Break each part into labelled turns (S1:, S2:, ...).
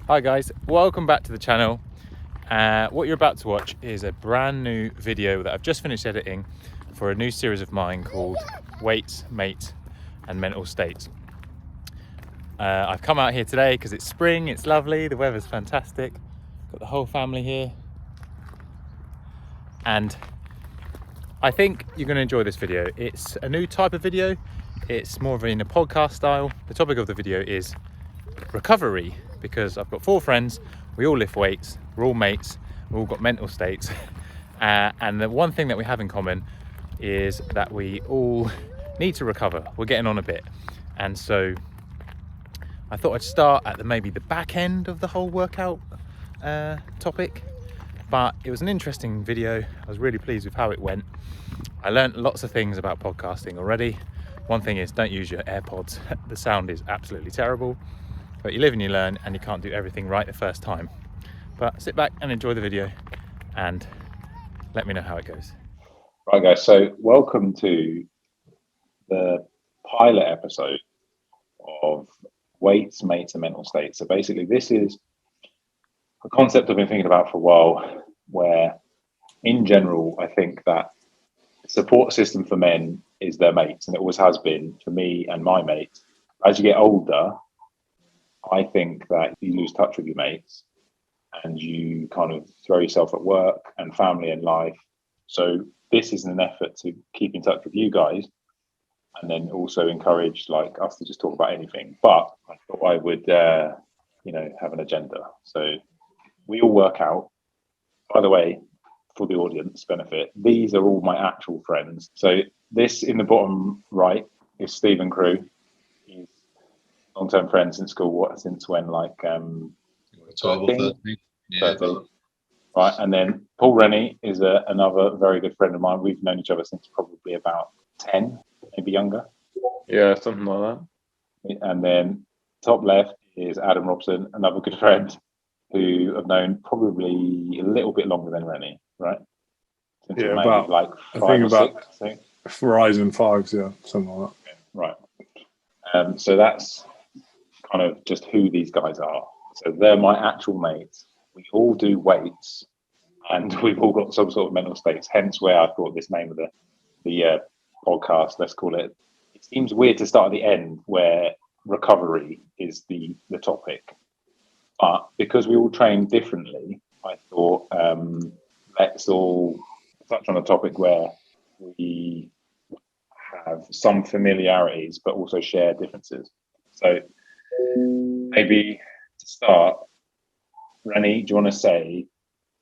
S1: Hi guys, welcome back to the channel. What you're about to watch is a brand new video that I've just finished editing for a new series of mine called Weights, Mate and Mental States. I've come out here today because it's spring, it's lovely, the weather's fantastic. Got the whole family here. And I think you're going to enjoy this video. It's a new type of video. It's more of in a podcast style. The topic of the video is recovery, because I've got 4 friends, we all lift weights, we're all mates, we've all got mental states, and the one thing that we have in common is that we all need to recover. We're getting on a bit, and so I thought I'd start at maybe the back end of the whole workout topic, but it was an interesting video. I was really pleased with how it went. I learned lots of things about podcasting already. One thing is, don't use your AirPods. The sound is absolutely terrible. But you live and you learn, and you can't do everything right the first time. But sit back and enjoy the video and let me know how it goes.
S2: Right, guys, so welcome to the pilot episode of Weights, Mates and Mental States. So basically this is a concept I've been thinking about for a while, where in general I think that the support system for men is their mates, and it always has been for me and my mates. As you get older, I think that you lose touch with your mates and you kind of throw yourself at work and family and life. So this is an effort to keep in touch with you guys, and then also encourage like us to just talk about anything. But I thought I would, have an agenda. So we all work out. By the way, for the audience benefit, these are all my actual friends. So this in the bottom right is Stephen Crew. He's long-term friend since school. Since when? Like
S3: 12 or 13. Yeah.
S2: 13. Right, and then Paul Rennie is another very good friend of mine. We've known each other since probably about 10, maybe younger.
S4: Yeah, something like that.
S2: And then top left is Adam Robson, another good friend who I've known probably a little bit longer than Rennie, right? Since
S5: Yeah,
S2: maybe
S5: about
S2: like
S5: I
S2: 5
S5: think
S2: or
S5: about
S2: 6.
S5: Horizon 5s, yeah, something like that.
S2: Right. So that's kind of just who these guys are. So they're my actual mates. We all do weights, and we've all got some sort of mental states. Hence, where I thought this name of the podcast, let's call it. It seems weird to start at the end where recovery is the topic, but because we all train differently, I thought let's all touch on a topic where we have some familiarities but also share differences. So maybe to start, Rennie, do you want to say,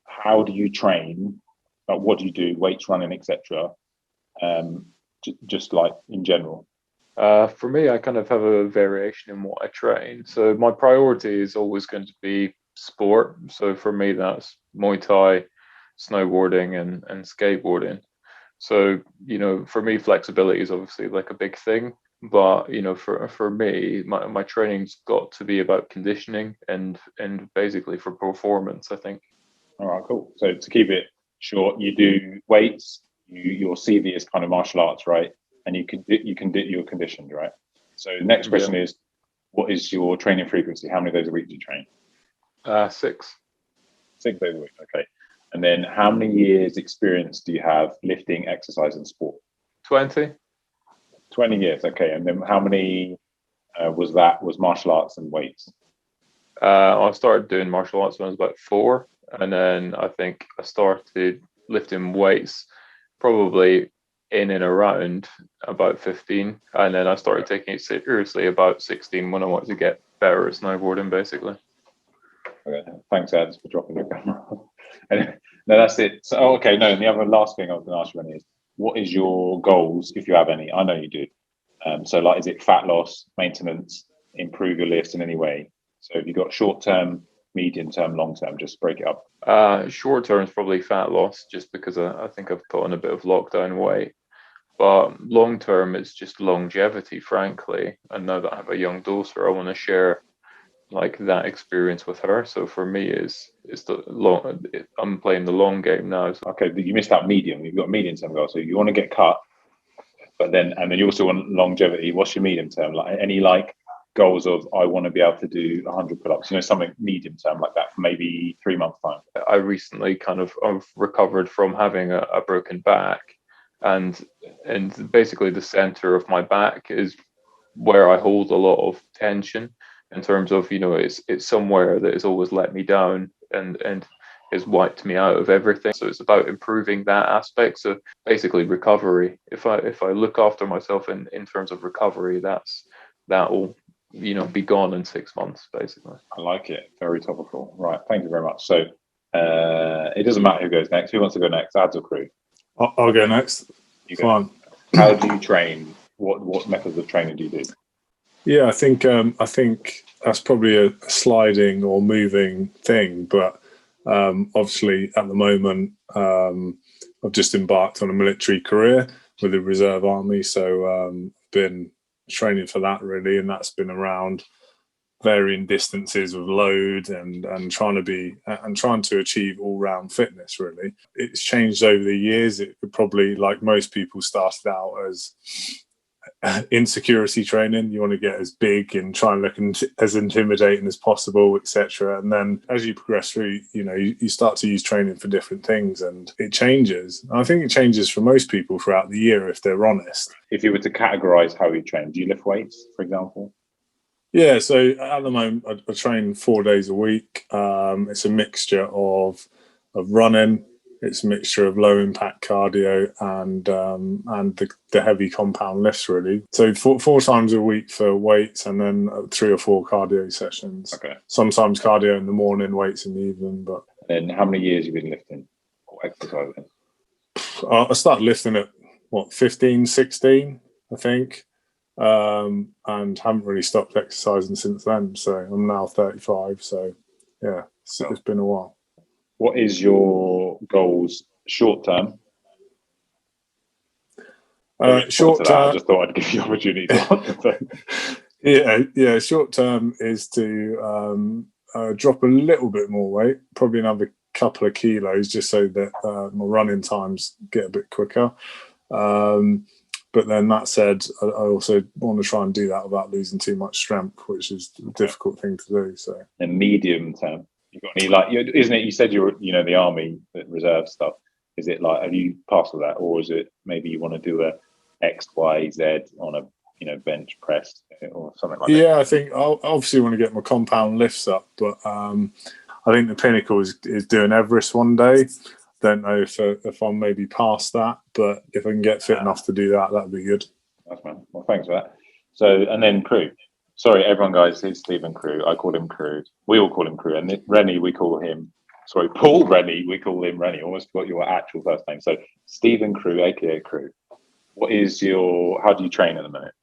S2: how do you train? Like, what do you do? Weights, running, etc. Just like in general.
S4: For me, I kind of have a variation in what I train. So my priority is always going to be sport. So for me, that's Muay Thai, snowboarding, and skateboarding. So, for me, flexibility is obviously like a big thing. But, for me, my training's got to be about conditioning and basically for performance, I think.
S2: All right, cool. So to keep it short, you do weights. Your CV is kind of martial arts, right? And you're conditioned, right? So next question is, what is your training frequency? How many days a week do you train?
S4: 6.
S2: 6 days a week. Okay. And then how many years experience do you have lifting, exercise, and sport?
S4: 20.
S2: 20 years. Okay. And then how many was martial arts and weights?
S4: I started doing martial arts when I was about 4, and then I think I started lifting weights probably in and around about 15, and then I started taking it seriously about 16 when I wanted to get better at snowboarding, basically.
S2: Okay, thanks, Ed, for dropping your camera. No, that's it. So, okay, no, and the other last thing I was going to ask you is, what is your goals, if you have any? I know you do. So, like, is it fat loss, maintenance, improve your lifts in any way? So, have you got short term, medium term, long term? Just break it up.
S4: Short term is probably fat loss, just because I think I've put on a bit of lockdown weight. But long term, it's just longevity, frankly. And now that I have a young daughter, I want to share like that experience with her. So for me, I'm playing the long game now.
S2: Okay, but you missed out medium. You've got medium term goals. So you want to get cut, and then you also want longevity. What's your medium term? Like any goals of I want to be able to do 100 pull-ups, something medium term like that for maybe 3 months time?
S4: I recently I've recovered from having a broken back, and basically the center of my back is where I hold a lot of tension in terms of, it's somewhere that has always let me down and has wiped me out of everything. So it's about improving that aspect. So basically recovery. If I look after myself in terms of recovery, that will be gone in 6 months, basically.
S2: I like it. Very topical. Right. Thank you very much. So it doesn't matter who goes next. Who wants to go next? Ads or crew?
S5: I'll go next.
S2: You go. Fine. How do you train? What methods of training do you do?
S5: Yeah, I think that's probably a sliding or moving thing, but obviously at the moment I've just embarked on a military career with the Reserve Army, so been training for that really, and that's been around varying distances with load and trying to achieve all-round fitness really. It's changed over the years. It probably, like most people, started out as insecurity training. You want to get as big and try and look as intimidating as possible, etc. And then as you progress through, you start to use training for different things, and it changes. And I think it changes for most people throughout the year if they're honest.
S2: If you were to categorize how you train, do you lift weights, for example?
S5: Yeah, so at the moment I train 4 days a week. It's a mixture of running. It's a mixture of low impact cardio and the heavy compound lifts really. So four times a week for weights, and then 3 or 4 cardio sessions. Okay. Sometimes cardio in the morning, weights in the evening. But
S2: then how many years have you been lifting or exercising?
S5: I started lifting at 15, 16, I think. And haven't really stopped exercising since then. So I'm now 35. So yeah, it's been a while.
S2: What is your goals short term?
S5: Short term,
S2: I just thought I'd give you the opportunity to
S5: yeah. Short term is to drop a little bit more weight, probably another couple of kilos, just so that my running times get a bit quicker. But then that said, I also want to try and do that without losing too much strength, which is a difficult thing to do. So,
S2: in medium term, you got any isn't it? You said you're the army, the reserve stuff. Is it have you passed with that, or is it maybe you want to do a X, Y, Z on a bench press or something like that?
S5: Yeah, I think I obviously want to get my compound lifts up, but I think the pinnacle is doing Everest one day. Don't know if I'm maybe past that, but if I can get fit enough to do that, that'd be good.
S2: That's fine. Well, thanks for that. So, and then crew. Sorry, everyone, guys. He's Stephen Crew. I call him Crew. We all call him Crew. And Rennie, we call him. Sorry, Paul Rennie. We call him Rennie. Almost forgot your actual first name. So, Stephen Crew, aka Crew. What is how do you train at the minute?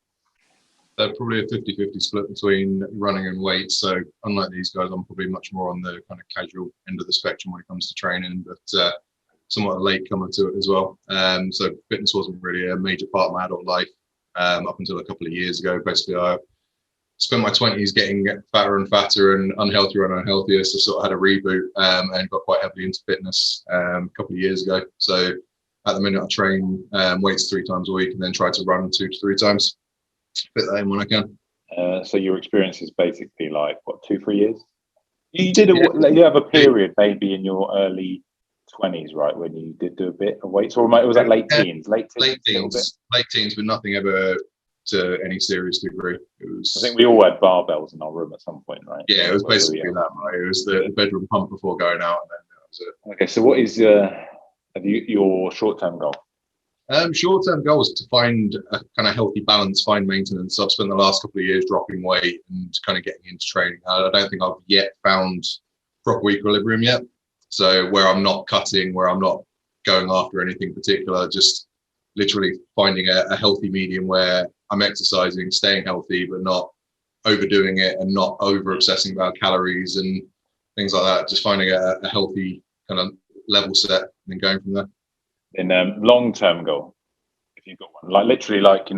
S3: Probably a 50-50 split between running and weights. So, unlike these guys, I'm probably much more on the kind of casual end of the spectrum when it comes to training, but somewhat a late comer to it as well. So fitness wasn't really a major part of my adult life up until a couple of years ago. Basically, I spent my 20s getting fatter and fatter and unhealthier and unhealthier. So sort of had a reboot and got quite heavily into fitness a couple of years ago. So at the minute I train weights 3 times a week and then try to run 2 to 3 times. Fit that in when I can.
S2: So your experience is basically 2-3 years? You did you have a period maybe in your early 20s, right, when you did do a bit of weights, or was that late teens? Late
S3: teens, but nothing ever to any serious degree. It was.
S2: I think we all had barbells in our room at some point, right?
S3: Yeah, it was basically that. Right? It was the bedroom pump before going out, and then that was it.
S2: Okay, so what is your short-term goal?
S3: Short-term goal is to find a kind of healthy balance, find maintenance. So I've spent the last couple of years dropping weight and kind of getting into training. I don't think I've yet found proper equilibrium yet. So where I'm not cutting, where I'm not going after anything particular, just literally finding a healthy medium where I'm exercising, staying healthy, but not overdoing it and not over obsessing about calories and things like that. Just finding a healthy kind of level set and then going from there.
S2: In long-term goal, if you've got one, literally, like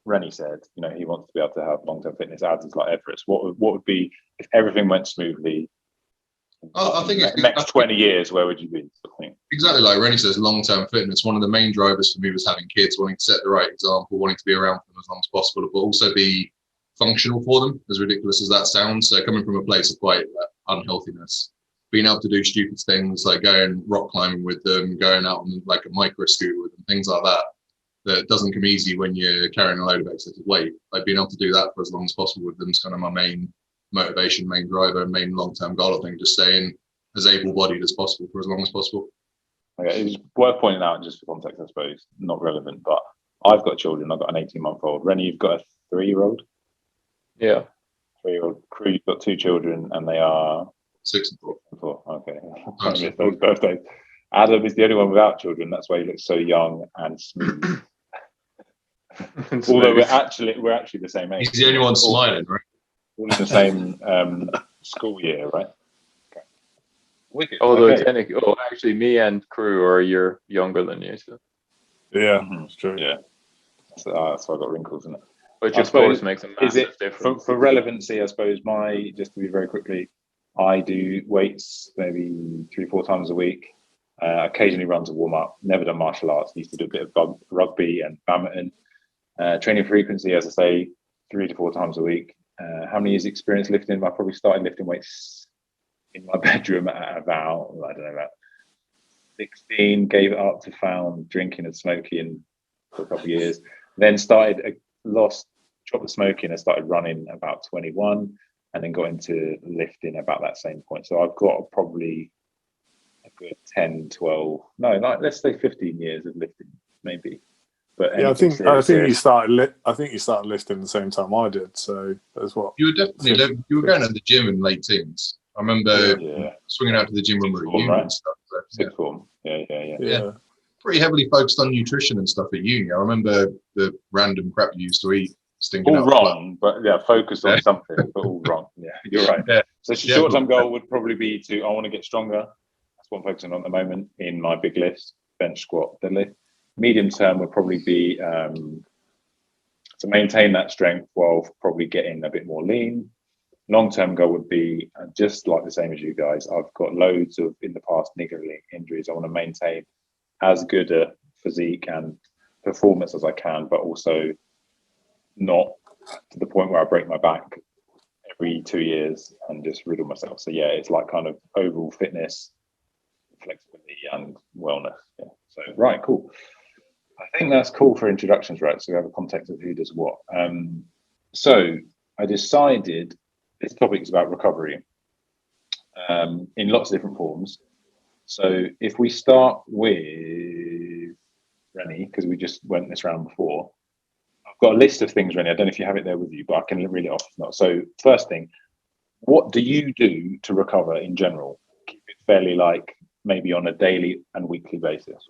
S2: Rennie said, he wants to be able to have long-term fitness ads like Everest. What would be if everything went smoothly?
S3: I think
S2: the next 20 years, where would you be?
S3: Exactly like Rennie says, long-term fitness. One of the main drivers for me was having kids, wanting to set the right example, wanting to be around for them as long as possible, but also be functional for them, as ridiculous as that sounds. So coming from a place of quite unhealthiness, being able to do stupid things like going rock climbing with them, going out on like a micro scooter with them, things like that, that doesn't come easy when you're carrying a load of excessive weight. Like being able to do that for as long as possible with them is kind of my main motivation, main driver, main long-term goal. I think just staying as able-bodied as possible for as long as possible.
S2: Okay, it's worth pointing out, just for context, I suppose, not relevant, but I've got children. I've got an 18-month-old. Rennie, you've got a 3-year-old?
S4: Yeah.
S2: 3-year-old. Crew, you've got 2 children, and they are
S3: 6 and 4.
S2: Okay. I missed those birthdays. Adam is the only one without children. That's why he looks so young and smooth. Although we're actually the same age.
S3: He's the only one smiling, right?
S2: All in the same school year, right? Okay. Wicked.
S4: Although
S2: Okay.
S4: actually, me and Crew are a year younger than you, so.
S5: Yeah,
S2: That's
S5: true.
S2: Yeah. So I got wrinkles in it.
S4: Which
S2: I
S4: of course
S2: suppose-
S4: makes a
S2: Is
S4: massive
S2: it
S4: difference.
S2: for relevancy? I suppose just to be very quickly, I do weights maybe 3-4 times a week. Occasionally run to warm up. Never done martial arts. Used to do a bit of rugby and badminton. Training frequency, as I say, 3 to 4 times a week. How many years experience lifting? I probably started lifting weights in my bedroom at about, I don't know, about 16. Gave it up to found drinking and smoking for a couple of years. Then dropped the smoking and started running about 21, and then got into lifting about that same point. So I've got probably a good 10, 12, no, like let's say 15 years of lifting, maybe. But
S5: Yeah, I think
S2: serious.
S5: you started. I think you started lifting the same time I did. So that's what
S3: You were definitely you were going to the gym in late teens. I remember swinging out to the gym when we were at uni and stuff. So,
S2: Sixth form. Yeah.
S3: Yeah. Pretty heavily focused on nutrition and stuff at uni. I remember the random crap you used to eat. Stinking
S2: All
S3: out
S2: wrong, but focused on something, but all wrong. Yeah, you're right.
S3: Yeah.
S2: So short-term goal would probably be I want to get stronger. That's what I'm focusing on at the moment in my big list: bench, squat, deadlift. Medium term would probably be to maintain that strength while probably getting a bit more lean. Long-term goal would be just like the same as you guys. I've got loads of, in the past, niggling injuries. I want to maintain as good a physique and performance as I can, but also not to the point where I break my back every 2 years and just riddle myself. So yeah, it's like kind of overall fitness, flexibility and wellness. Yeah. So right, cool. I think that's cool for introductions, right? So we have a context of who does what. So I decided this topic is about recovery in lots of different forms. So if we start with Rennie, because we just went this round before, I've got a list of things, Rennie. I don't know if you have it there with you, but I can read it off if not. So first thing, what do you do to recover in general? Keep it fairly like maybe on a daily and weekly basis.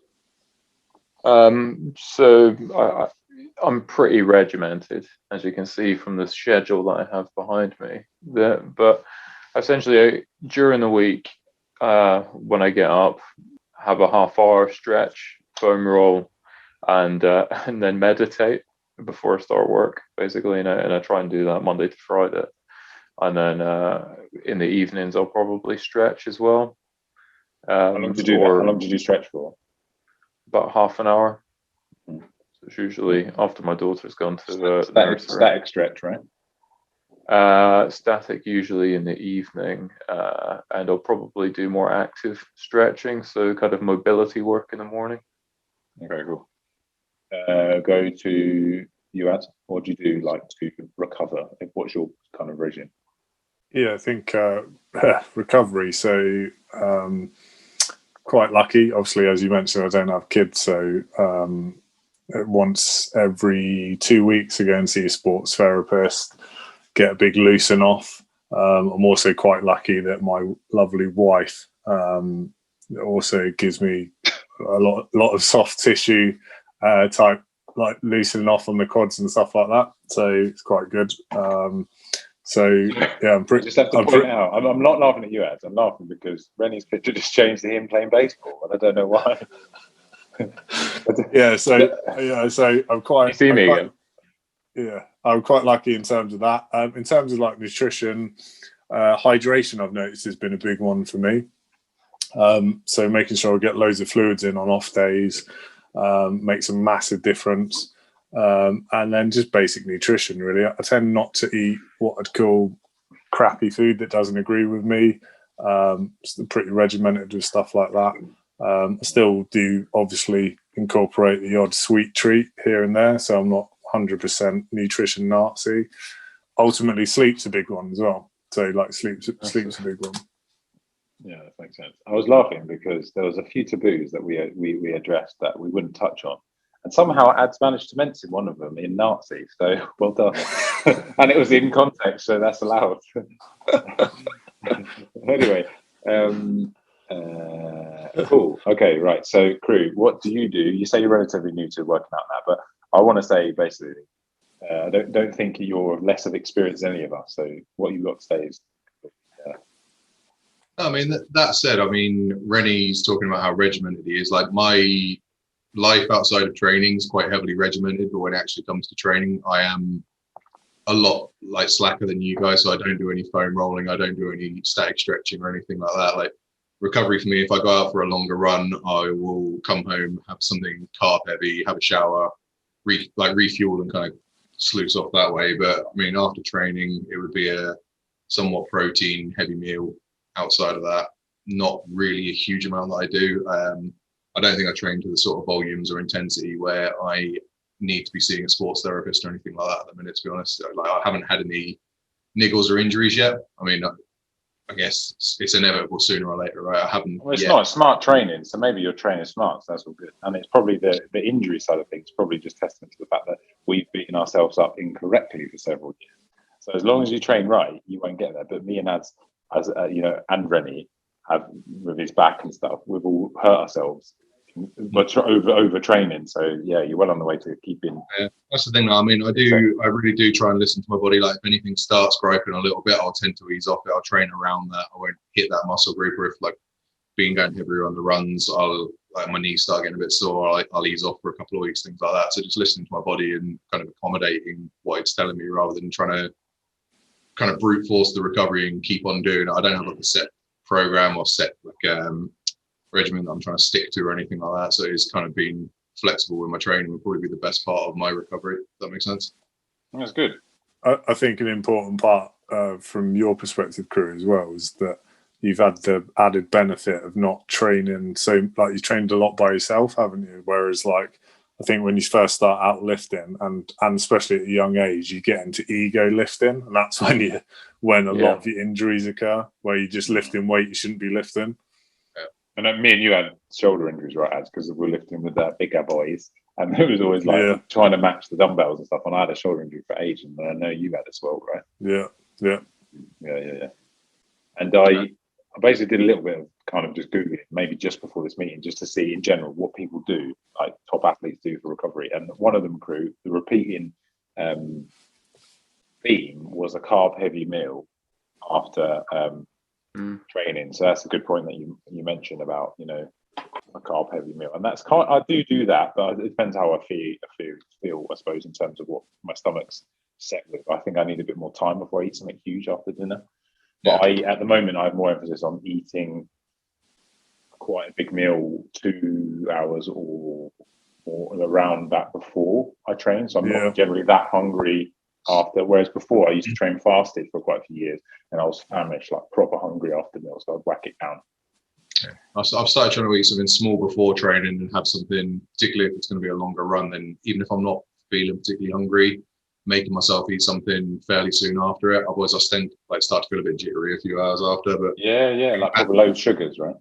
S4: So I'm pretty regimented, as you can see from the schedule that I have behind me. But essentially, during the week, when I get up, have a half-hour stretch, foam roll, and then meditate before I start work, basically. And I try and do that Monday to Friday. And then in the evenings, I'll probably stretch as well.
S2: How long did you stretch for?
S4: About half an hour. So it's usually after my daughter's gone to the nursery.
S2: Static stretch, right?
S4: Static usually in the evening, and I'll probably do more active stretching, so kind of mobility work in the morning.
S2: Okay, cool. Go to you, Ad. What do you do like to recover? What's your kind of regime?
S5: Yeah, I think recovery. So quite lucky. Obviously, as you mentioned, I don't have kids, so once every 2 weeks I go and see a sports therapist, get a big loosen off. I'm also quite lucky that my lovely wife also gives me a lot of soft tissue type, like loosening off on the quads and stuff like that. So it's quite good. So yeah, I'm pretty.
S2: I just have to point out, I'm not laughing at you, Ad. I'm laughing because Rennie's picture just changed to him playing baseball, and I don't know why.
S5: So I'm quite.
S4: You see me again?
S5: Yeah, I'm quite lucky in terms of that. In terms of like nutrition, hydration, I've noticed has been a big one for me. So making sure I get loads of fluids in on off days makes a massive difference. and then just basic nutrition. Really, I tend not to eat what I'd call crappy food that doesn't agree with me. Pretty regimented with stuff like that. I still do obviously incorporate the odd sweet treat here and there, so I'm not 100% nutrition Nazi. Ultimately, sleep's a big one as well. So, like, sleep's a big one.
S2: Yeah, that makes sense. I was laughing because there was a few taboos that we addressed that we wouldn't touch on, and somehow Ads managed to mention one of them in Nazi. So well done, and it was in context, so that's allowed. Anyway, cool. Okay, right. So, crew, what do? You say you're relatively new to working out now, but I want to say basically, I don't think you're less of experience than any of us. So, what you've got to say is.
S3: I mean, that said, I mean, Rennie's talking about how regimented he is. Like, my life outside of training is quite heavily regimented, but when it actually comes to training, I am a lot like slacker than you guys. So I don't do any foam rolling. I don't do any static stretching or anything like that. Like, recovery for me, if I go out for a longer run, I will come home, have something carb heavy, have a shower, refuel and kind of sluice off that way. But I mean, after training, it would be a somewhat protein heavy meal. Outside of that, not really a huge amount that I do. I don't think I train to the sort of volumes or intensity where I need to be seeing a sports therapist or anything like that at the minute, to be honest. Like, I haven't had any niggles or injuries yet. I mean, I guess it's inevitable sooner or later, right? I haven't.
S2: Well, it's not smart training, so maybe you're training smart, so that's all good. And it's probably the injury side of things, probably just testament to the fact that we've beaten ourselves up incorrectly for several years. So as long as you train right, you won't get there. But me and Ads, as you know, and Rennie have with his back and stuff, we've all hurt ourselves, but over training. So yeah, you're well on the way to keeping.
S3: Yeah, that's the thing. I mean, I really do try and listen to my body. Like, if anything starts griping a little bit, I'll tend to ease off it. I'll train around that. I won't hit that muscle group. Or if like being going heavier on the runs, I'll like my knees start getting a bit sore. I'll ease off for a couple of weeks, things like that. So just listening to my body and kind of accommodating what it's telling me rather than trying to kind of brute force the recovery and keep on doing it. I don't have like a set program or set like regimen that I'm trying to stick to or anything like that. So it's kind of being flexible with my training would probably be the best part of my recovery. Does that make sense?
S2: That's good.
S5: I think an important part from your perspective, crew, as well, is that you've had the added benefit of not training. So, like, you trained a lot by yourself, haven't you? Whereas, like, I think when you first start out lifting, and especially at a young age, you get into ego lifting, and that's when a lot of your injuries occur, where you're just lifting weight you shouldn't be lifting.
S2: Yeah. And me and you had shoulder injuries, right, Ads, because we're lifting with the bigger boys, and it was always like trying to match the dumbbells and stuff. And I had a shoulder injury for ages, and I know you had as well, right?
S5: Yeah.
S2: And I basically did a little bit of kind of just Googling, maybe just before this meeting, just to see in general what people do, like top athletes do for recovery. And one of them, crew, the repeating theme was a carb heavy meal after training. So that's a good point that you mentioned about, you know, a carb heavy meal. And that's I do that, but it depends how I feel, I suppose, in terms of what my stomach's set with. I think I need a bit more time before I eat something huge after dinner. But at the moment, I have more emphasis on eating quite a big meal 2 hours or around that before I train. So I'm not generally that hungry after. Whereas before, I used to train fasted for quite a few years, and I was famished, like proper hungry after meals. So I'd whack it down.
S3: I've started trying to eat something small before training and have something, particularly if it's going to be a longer run. Then even if I'm not feeling particularly hungry, making myself eat something fairly soon after it. Otherwise, I start to feel a bit jittery a few hours after. But
S2: like proper low sugars, right?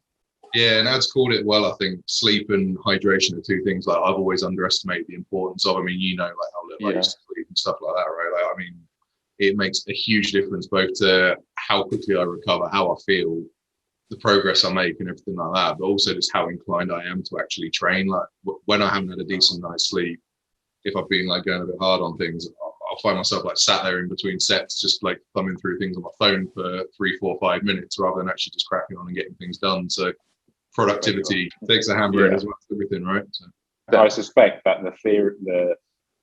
S3: Yeah, and Ad's called it well. I think sleep and hydration are two things like I've always underestimated the importance of. I mean, you know, like how little I used to sleep and stuff like that, right? Like, I mean, it makes a huge difference both to how quickly I recover, how I feel, the progress I make, and everything like that. But also just how inclined I am to actually train. Like when I haven't had a decent night's sleep, if I've been like going a bit hard on things, I'll find myself like sat there in between sets, just like thumbing through things on my phone for 3, 4, 5 minminutes rather than actually just cracking on and getting things done. So productivity takes a hammer as well as everything, right? So.
S2: I suspect that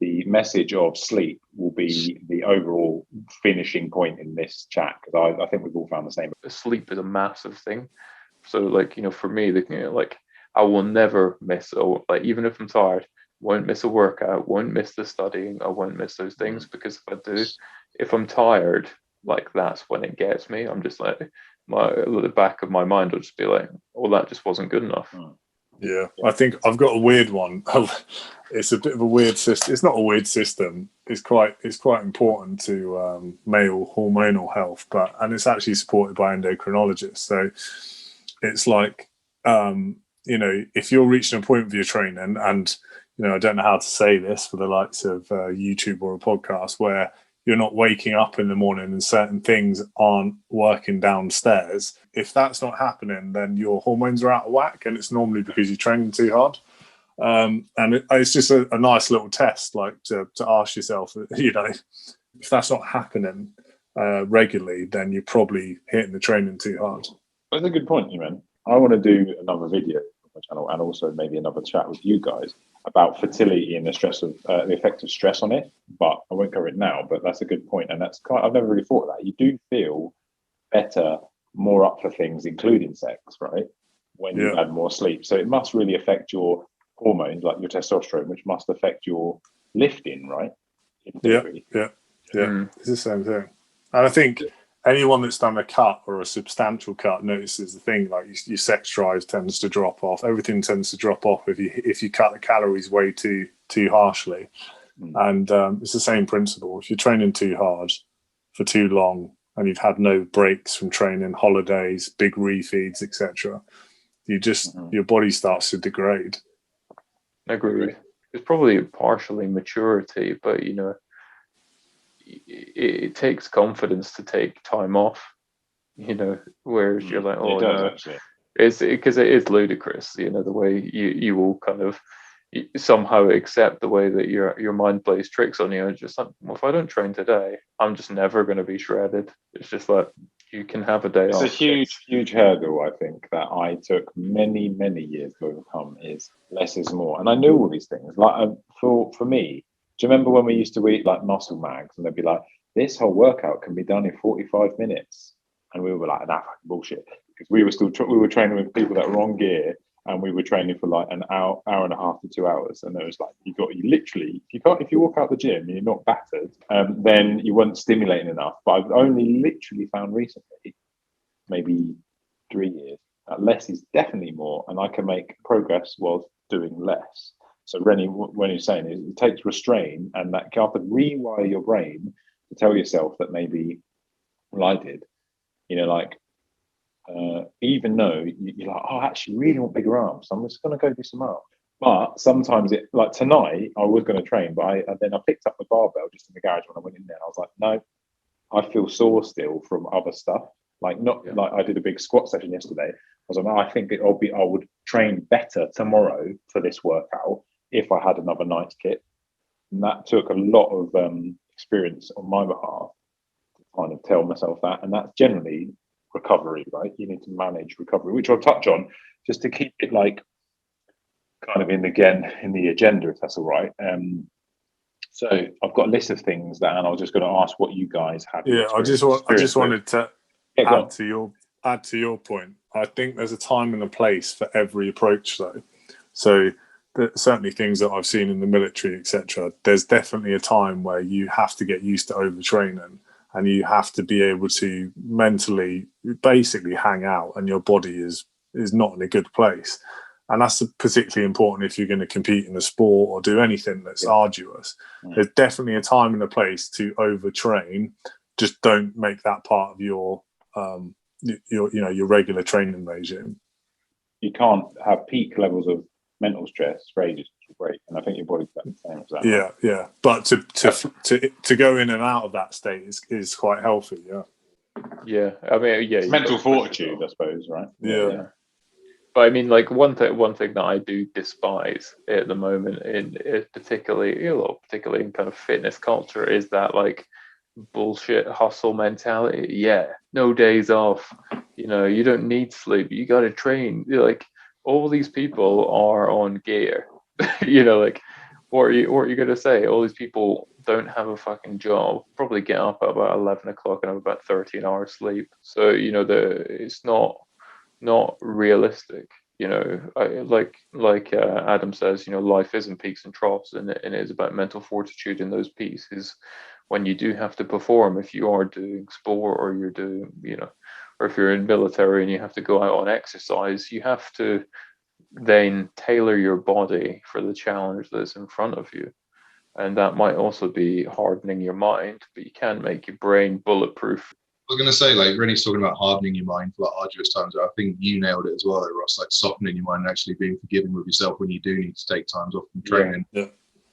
S2: the message of sleep will be the overall finishing point in this chat, because I think we've all found the same.
S4: Sleep is a massive thing. So, like, you know, for me, like, I will never miss, or like, even if I'm tired, won't miss a workout, won't miss the studying, I won't miss those things, because if I do, if I'm tired, like that's when it gets me. I'm just like, the back of my mind will just be like, well, that just wasn't good enough.
S5: Yeah, I think I've got a weird one. It's a bit of a weird system. It's not a weird system. It's quite important to male hormonal health, and it's actually supported by endocrinologists. So it's like, if you're reaching a point with your training, and I don't know how to say this for the likes of YouTube or a podcast, where you're not waking up in the morning and certain things aren't working downstairs. If that's not happening, then your hormones are out of whack, and it's normally because you're training too hard. And it's just a nice little test, like to ask yourself, if that's not happening regularly, then you're probably hitting the training too hard.
S2: That's a good point, man. I want to do another video on my channel, and also maybe another chat with you guys about fertility and the effect of stress on it, but I won't cover it now. But that's a good point, and I've never really thought of that. You do feel better, more up for things, including sex, right? When you've had more sleep, so it must really affect your hormones, like your testosterone, which must affect your lifting, right? In theory.
S5: Yeah. It's the same thing, and I think anyone that's done a cut or a substantial cut notices the thing, like your sex drive tends to drop off. Everything tends to drop off if you cut the calories way too harshly. And it's the same principle. If you're training too hard for too long and you've had no breaks from training, holidays, big refeeds, etc., your body starts to degrade.
S4: I agree. It's probably partially maturity, but it takes confidence to take time off, whereas you're like, oh, it's because it is ludicrous, the way you will kind of somehow accept the way that your mind plays tricks on you. It's just like, well, if I don't train today, I'm just never going to be shredded. It's just like, you can have a day off.
S2: It's a huge hurdle, I think, that I took many years to overcome, is less is more. And I knew all these things. Like for me, do you remember when we used to eat like muscle mags, and they'd be like, this whole workout can be done in 45 minutes, and we were like, nah, fucking bullshit, because we were training with people that were on gear, and we were training for like an hour and a half to 2 hours, and it was like, you literally, if you walk out the gym and you're not battered, then you weren't stimulating enough. But I've only literally found recently, maybe 3 years, that less is definitely more, and I can make progress while doing less. So Rennie, when you're saying it takes restraint, and that you have to rewire your brain to tell yourself that maybe, well, I did, even though you're like, oh, I actually really want bigger arms, so I'm just going to go do some arms. But sometimes like tonight, I was going to train, but then I picked up the barbell just in the garage when I went in there. I was like, no, I feel sore still from other stuff. Like like I did a big squat session yesterday. I was like, no, I think I would train better tomorrow for this workout if I had another night's kit. And that took a lot of experience on my behalf to kind of tell myself that. And that's generally recovery, right? You need to manage recovery, which I'll touch on just to keep it like kind of in the agenda, if that's all right. So I've got a list of things and I was just going to ask what you guys had.
S5: Yeah, I just wanted to add to your point. I think there's a time and a place for every approach, though. So certainly things that I've seen in the military, etc. There's definitely a time where you have to get used to overtraining, and you have to be able to mentally basically hang out, and your body is not in a good place. And that's particularly important if you're going to compete in a sport or do anything that's arduous. There's definitely a time and a place to overtrain. Just don't make that part of your regular training regime.
S2: You can't have peak levels of mental stress for ages to break, and I think your body's the same as that.
S5: Yeah. But to go in and out of that state is quite healthy.
S4: Yeah. I mean,
S2: it's mental fortitude, I suppose, right?
S5: Yeah.
S4: But I mean, like one thing that I do despise at the moment, particularly in kind of fitness culture, is that like bullshit hustle mentality. Yeah, no days off. You don't need sleep. You got to train. Like all these people are on gear. Like what are you gonna say? All these people don't have a fucking job. Probably get up at about 11 o'clock and have about 13 hours sleep. So it's not realistic. like Adam says, life isn't peaks and troughs, and it is about mental fortitude in those pieces when you do have to perform. If you are doing sport, or you're doing, or if you're in military and you have to go out on exercise, you have to then tailor your body for the challenge that's in front of you. And that might also be hardening your mind, but you can't make your brain bulletproof.
S3: I was going to say, like, Rennie's talking about hardening your mind for like arduous times. I think you nailed it as well, though, Ross, like softening your mind and actually being forgiving with yourself when you do need to take times off from training.
S5: Yeah.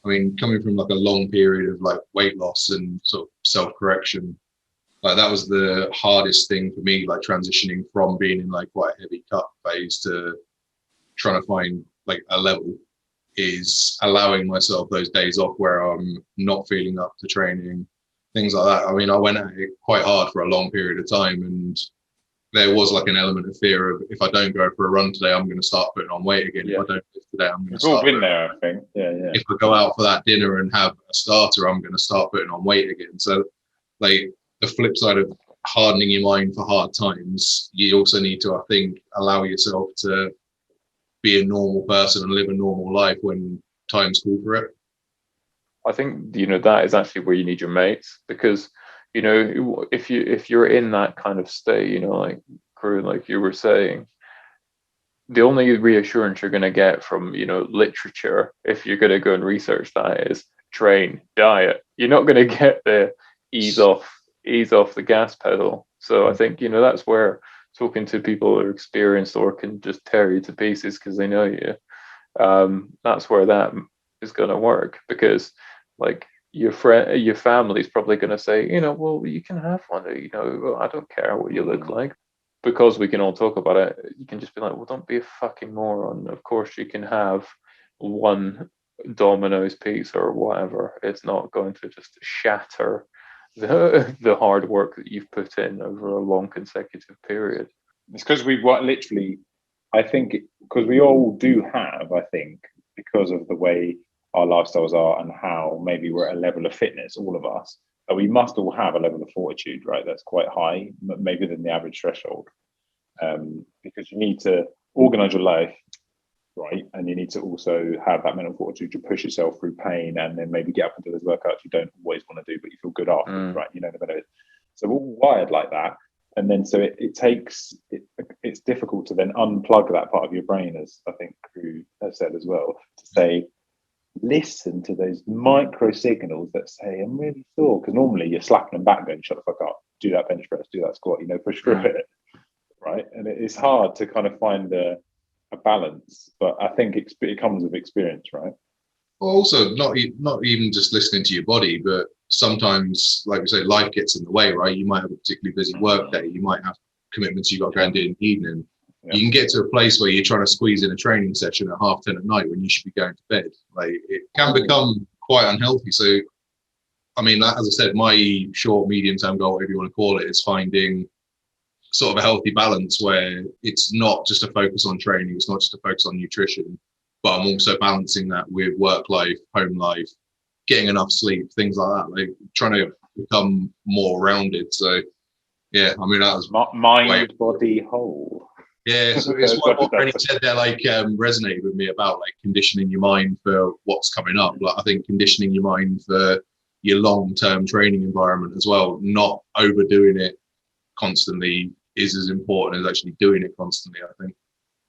S3: I mean, coming from like a long period of like weight loss and sort of self-correction, like that was the hardest thing for me, like transitioning from being in like quite a heavy cut phase to trying to find like a level, is allowing myself those days off where I'm not feeling up to training, things like that. I mean, I went at it quite hard for a long period of time, and there was like an element of fear of, if I don't go for a run today, I'm going to start putting on weight again.
S4: Yeah.
S3: If I don't lift today, I'm going to
S2: It's all
S3: start.
S2: been there, I think. Yeah.
S3: If I go out for that dinner and have a starter, I'm going to start putting on weight again. So, like, the flip side of hardening your mind for hard times, you also need to, I think, allow yourself to be a normal person and live a normal life when times call for it.
S4: I think that is actually where you need your mates, because if you're in that kind of state, like crew, like you were saying, the only reassurance you're going to get from literature, if you're going to go and research that, is train, diet. You're not going to get the ease off the gas pedal. So I think that's where talking to people who are experienced or can just tear you to pieces because they know you, that's where that is going to work, because like your family's probably going to say, well, you can have one, I don't care what you look like. Because we can all talk about it, you can just be like, well, don't be a fucking moron. Of course you can have one Domino's pizza or whatever. It's not going to just shatter the hard work that you've put in over a long consecutive period.
S2: It's because we've literally, I think, because we all do have, I think, because of the way our lifestyles are and how maybe we're at a level of fitness, all of us, that we must all have a level of fortitude, right? That's quite high, maybe than the average threshold, because you need to organize your life, right? And you need to also have that mental fortitude to push yourself through pain, and then maybe get up and do those workouts you don't always want to do, but you feel good after, right? The benefit. So we're all wired like that. And then so it's difficult to then unplug that part of your brain, as I think Crew has said as well, to say, listen to those micro signals that say, I'm really sore. Because normally you're slapping them back, going, shut the fuck up, do that bench press, do that squat, push through it, right? And it's hard to kind of find a balance, but I think it comes with experience, right?
S3: Well, also not even just listening to your body, but sometimes, like we say, life gets in the way, right? You might have a particularly busy work day, you might have commitments you've got to go and do in the evening. Yeah. You can get to a place where you're trying to squeeze in a training session at 10:30 at night when you should be going to bed. Like, it can become quite unhealthy. So, I mean, as I said, my short, medium-term goal, whatever you want to call it, is finding sort of a healthy balance where it's not just a focus on training, it's not just a focus on nutrition, but I'm also balancing that with work life, home life, getting enough sleep, things like that, like trying to become more rounded. So, yeah, I mean, that was
S2: mind, body, whole.
S3: Yeah, so it's what Rennie said there, like, resonated with me about like conditioning your mind for what's coming up. Like, I think conditioning your mind for your long-term training environment as well, not overdoing it constantly, is as important as actually doing it constantly, I think.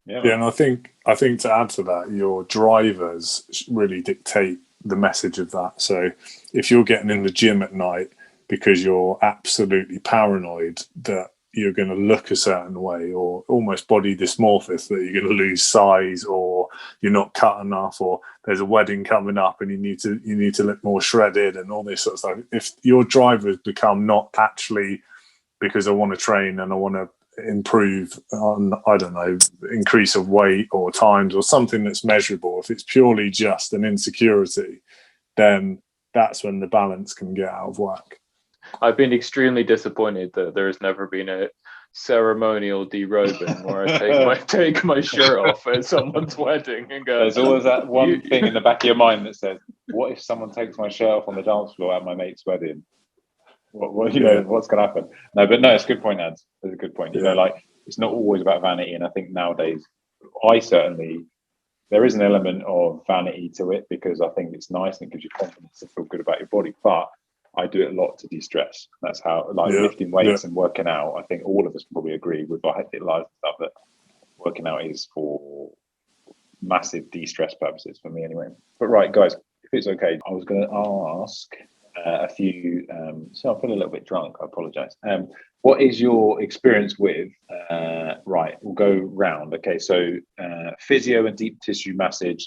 S5: Yeah, and I think to add to that, your drivers really dictate the message of that. So if you're getting in the gym at night because you're absolutely paranoid that you're going to look a certain way, or almost body dysmorphia, that you're going to lose size, or you're not cut enough, or there's a wedding coming up and you need to look more shredded and all this sort of stuff. If your drivers become not actually because I want to train and I want to improve on, I don't know, increase of weight or times or something that's measurable, if it's purely just an insecurity, then that's when the balance can get out of whack.
S4: I've been extremely disappointed that there has never been a ceremonial derobing where I take my shirt off at someone's wedding and go.
S2: There's always that one thing in the back of your mind that says, "What if someone takes my shirt off on the dance floor at my mate's wedding? What's going to happen?" No, it's a good point, Ads. It's a good point. Like, it's not always about vanity, and I think nowadays I certainly, there is an element of vanity to it because I think it's nice and it gives you confidence to feel good about your body. But I do it a lot to de-stress. That's how, like lifting weights and working out. I think all of us can probably agree with our hectic lives and stuff that working out is for massive de-stress purposes for me anyway. But right, guys, if it's okay, I was going to ask a few. So I feel a little bit drunk. I apologise. What is your experience with? Right, we'll go round. Okay, so physio and deep tissue massage,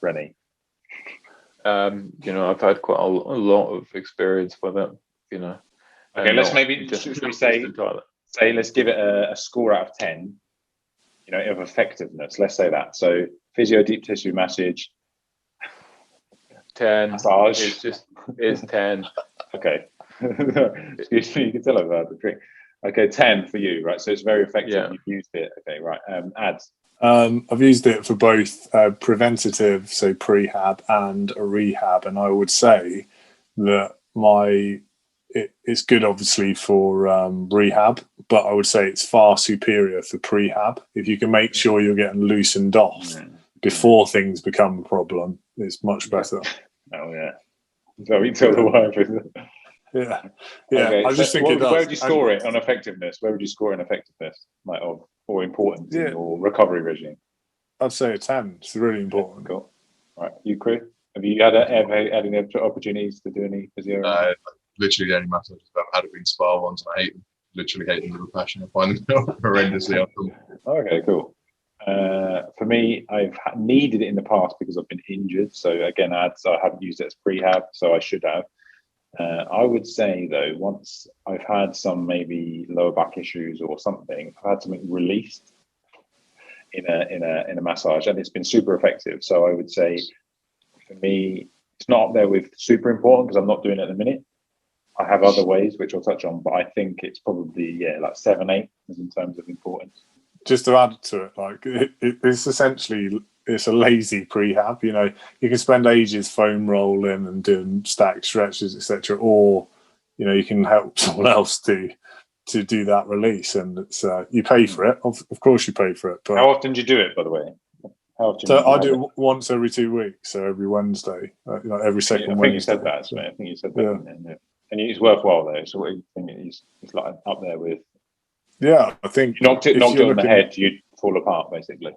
S2: Rennie.
S4: I've had quite a lot of experience with it.
S2: Okay, let's maybe should we say let's give it a score out of 10. Of effectiveness. Let's say that. So physio, deep tissue massage.
S4: 10.
S2: Massage.
S4: It's 10.
S2: Okay. Excuse me, you can tell I've had the drink. Okay, 10 for you, right? So it's very effective. Yeah. You've used it. Okay, right. Ads.
S5: I've used it for both preventative, so prehab, and a rehab, and I would say that it's good, obviously, for rehab, but I would say it's far superior for prehab. If you can make sure you're getting loosened off before things become a problem, it's much better.
S2: Oh yeah, so we tell the wife.
S5: Yeah.
S2: Okay,
S5: I just think it does.
S2: Where would you score it on effectiveness? Where would you score in effectiveness, or importance in your recovery regime?
S5: I'd say a 10. It's really important.
S2: Cool. All right, you crew. Have you ever had any opportunities to do any physio?
S3: Literally the only massages I've ever had have been spa ones, and I hate them. Literally hate them with a passion. I find them horrendously awesome.
S2: Okay, cool. For me, I've needed it in the past because I've been injured. So again, I haven't used it as prehab, so I should have. I would say though, once I've had some maybe lower back issues or something, I've had something released in a massage, and it's been super effective. So I would say, for me, it's not up there with super important because I'm not doing it at the minute. I have other ways which I'll touch on, but I think it's probably like 7, 8 in terms of importance.
S5: Just to add to it, like it's essentially it's a lazy prehab. You can spend ages foam rolling and doing static stretches, etc., or you can help someone else to do that release, and it's you pay for it. Of course, you pay for it. But
S2: how often do you do it, by the way? How often?
S5: So I do it once every 2 weeks, so every Wednesday, every second Wednesday.
S2: I think you said that. I think you said that. Yeah. And it's worthwhile though. So what do you think it's like up there with?
S5: Yeah, I think
S2: you knocked it on the head, you'd fall apart basically.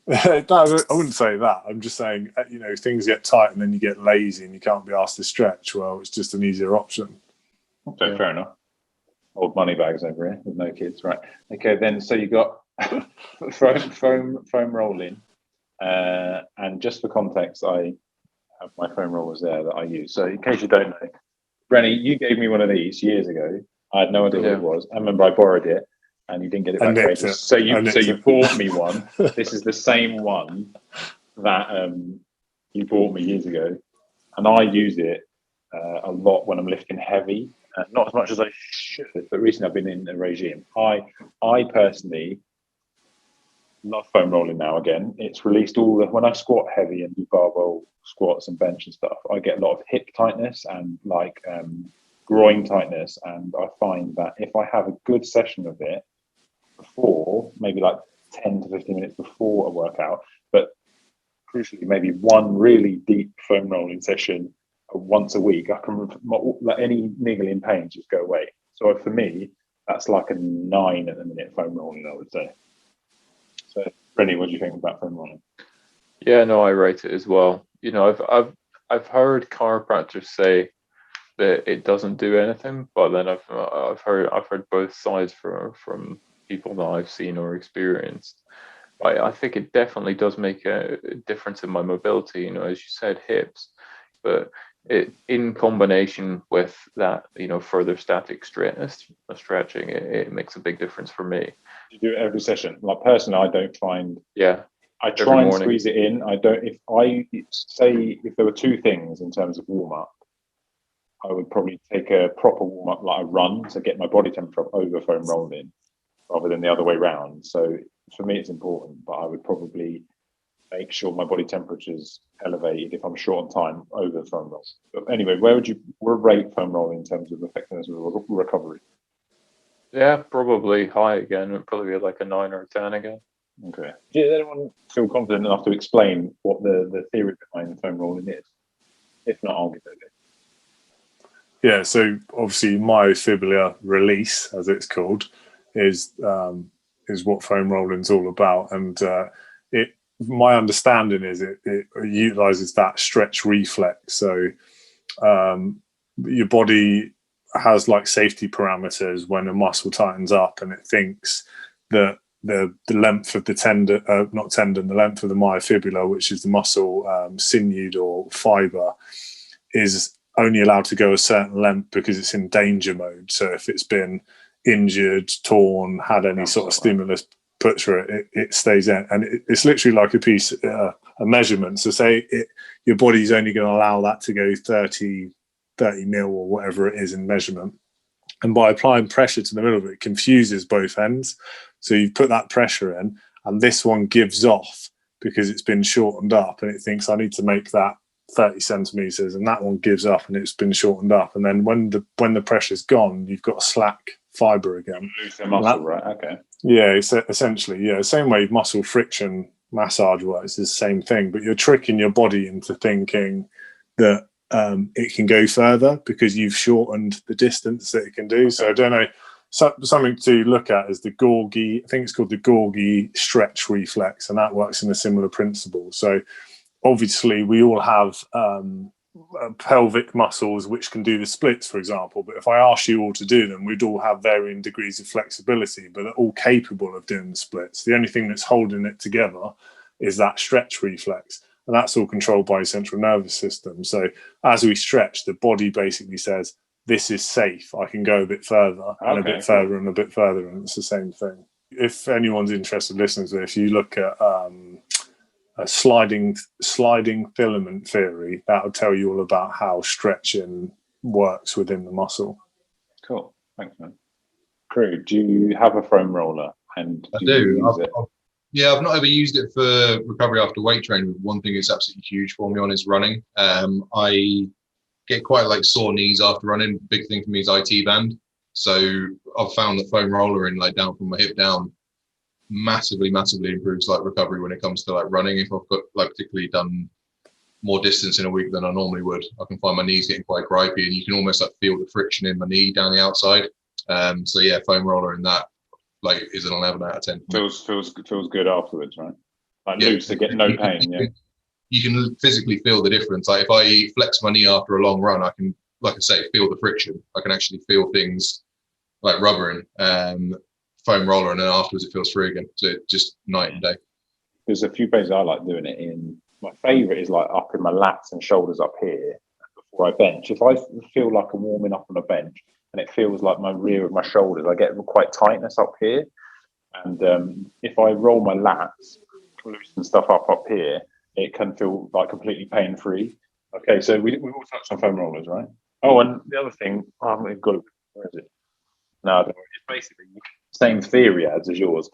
S5: No, I wouldn't say that. I'm just saying, things get tight and then you get lazy and you can't be asked to stretch. Well, it's just an easier option.
S2: Okay, fair enough. Old money bags over here with no kids, right? Okay, then so you got foam rolling, and just for context, I have my foam rollers there that I use. So in case you don't know, Rennie, you gave me one of these years ago. I had no idea what it was. I remember I borrowed it, and you didn't get it back. So you bought me one. This is the same one that you bought me years ago, and I use it a lot when I'm lifting heavy. Not as much as I should, but recently I've been in a regime. I personally love foam rolling now again. It's released when I squat heavy and do barbell squats and bench and stuff, I get a lot of hip tightness and groin tightness. And I find that if I have a good session of it before, maybe like 10 to 15 minutes before a workout, but crucially maybe one really deep foam rolling session once a week, I can let any niggling pain just go away. So for me, that's like a 9 at the minute foam rolling, I would say. So, Rennie, what do you think about foam rolling?
S4: Yeah, no, I rate it as well. I've heard chiropractors say that it doesn't do anything, but then I've heard both sides from people that I've seen or experienced. I think it definitely does make a difference in my mobility. As you said, hips, but it in combination with that, further static stretching, it makes a big difference for me.
S2: You do it every session. Like personally, I don't find.
S4: Yeah.
S2: I try and squeeze it in. I don't. If there were two things in terms of warm up, I would probably take a proper warm up, like a run, to get my body temperature up over foam rolling, rather than the other way round. So for me, it's important, but I would probably make sure my body temperature's elevated if I'm short on time over foam roll. But anyway, where would you rate foam rolling in terms of effectiveness of recovery?
S4: Yeah, probably high again. It'd probably be like a 9 or a 10 again.
S2: Okay. Does anyone feel confident enough to explain what the theory behind foam rolling is? If not, I'll give it a go.
S5: Yeah, so obviously myofibrillar release, as it's called, is what foam rolling is all about, and it. My understanding is it utilizes that stretch reflex. So your body has like safety parameters when a muscle tightens up, and it thinks that the length of the tendon, the length of the myofibula, which is the muscle sinew or fiber, is only allowed to go a certain length because it's in danger mode. So if it's been injured, torn, had any sort of stimulus put through it, it stays in. And it's literally like a piece, a measurement. So say your body's only going to allow that to go 30 mil or whatever it is in measurement. And by applying pressure to the middle of it, it confuses both ends. So you put that pressure in, and this one gives off because it's been shortened up, and it thinks I need to make that 30 centimeters, and that one gives up and it's been shortened up. And then when the pressure's gone, you've got a slack fiber again.
S2: Lose the muscle, right? Okay.
S5: Yeah, it's essentially, same way muscle friction massage works is the same thing, but you're tricking your body into thinking that it can go further because you've shortened the distance that it can do. Okay. So I don't know, something to look at is the Gorgey, I think it's called the Gorgey stretch reflex, and that works in a similar principle. So obviously we all have pelvic muscles which can do the splits, for example, but if I asked you all to do them, we'd all have varying degrees of flexibility, but they're all capable of doing the splits. The only thing that's holding it together is that stretch reflex, and that's all controlled by your central nervous system. So as we stretch, the body basically says, this is safe, I can go a bit further and a bit further and a bit further, and it's the same thing. If anyone's interested, listeners, if you look at a sliding filament theory, that will tell you all about how stretching works within the muscle.
S2: Cool, thanks, man. Crew, do you have a foam roller? And
S3: I do. I've not ever used it for recovery after weight training. One thing it's absolutely huge for me on is running. I get quite like sore knees after running. Big thing for me is IT band. So I've found that foam roller in like down from my hip down massively improves like recovery when it comes to like running. If I've got like particularly done more distance in a week than I normally would, I can find my knees getting quite gripey, and you can almost like feel the friction in my knee down the outside. So yeah, foam roller in that like is an 11 out of 10.
S2: Feels good afterwards, right? Like loose to get no pain. Yeah,
S3: you can physically feel the difference. Like if I flex my knee after a long run, I can, like I say, feel the friction. I can actually feel things like rubbering. Foam roller, and then afterwards it feels free again. So just night and day.
S2: There's a few places I like doing it in. My favourite is like up in my lats and shoulders up here before I bench. If I feel like I'm warming up on a bench and it feels like my rear of my shoulders, I get quite tightness up here. And if I roll my lats, loosen stuff up here, it can feel like completely pain free. Okay, so we all touched on foam rollers, right? Oh, and the other thing, I've got it. Where is it? No, it's basically same theory as yours.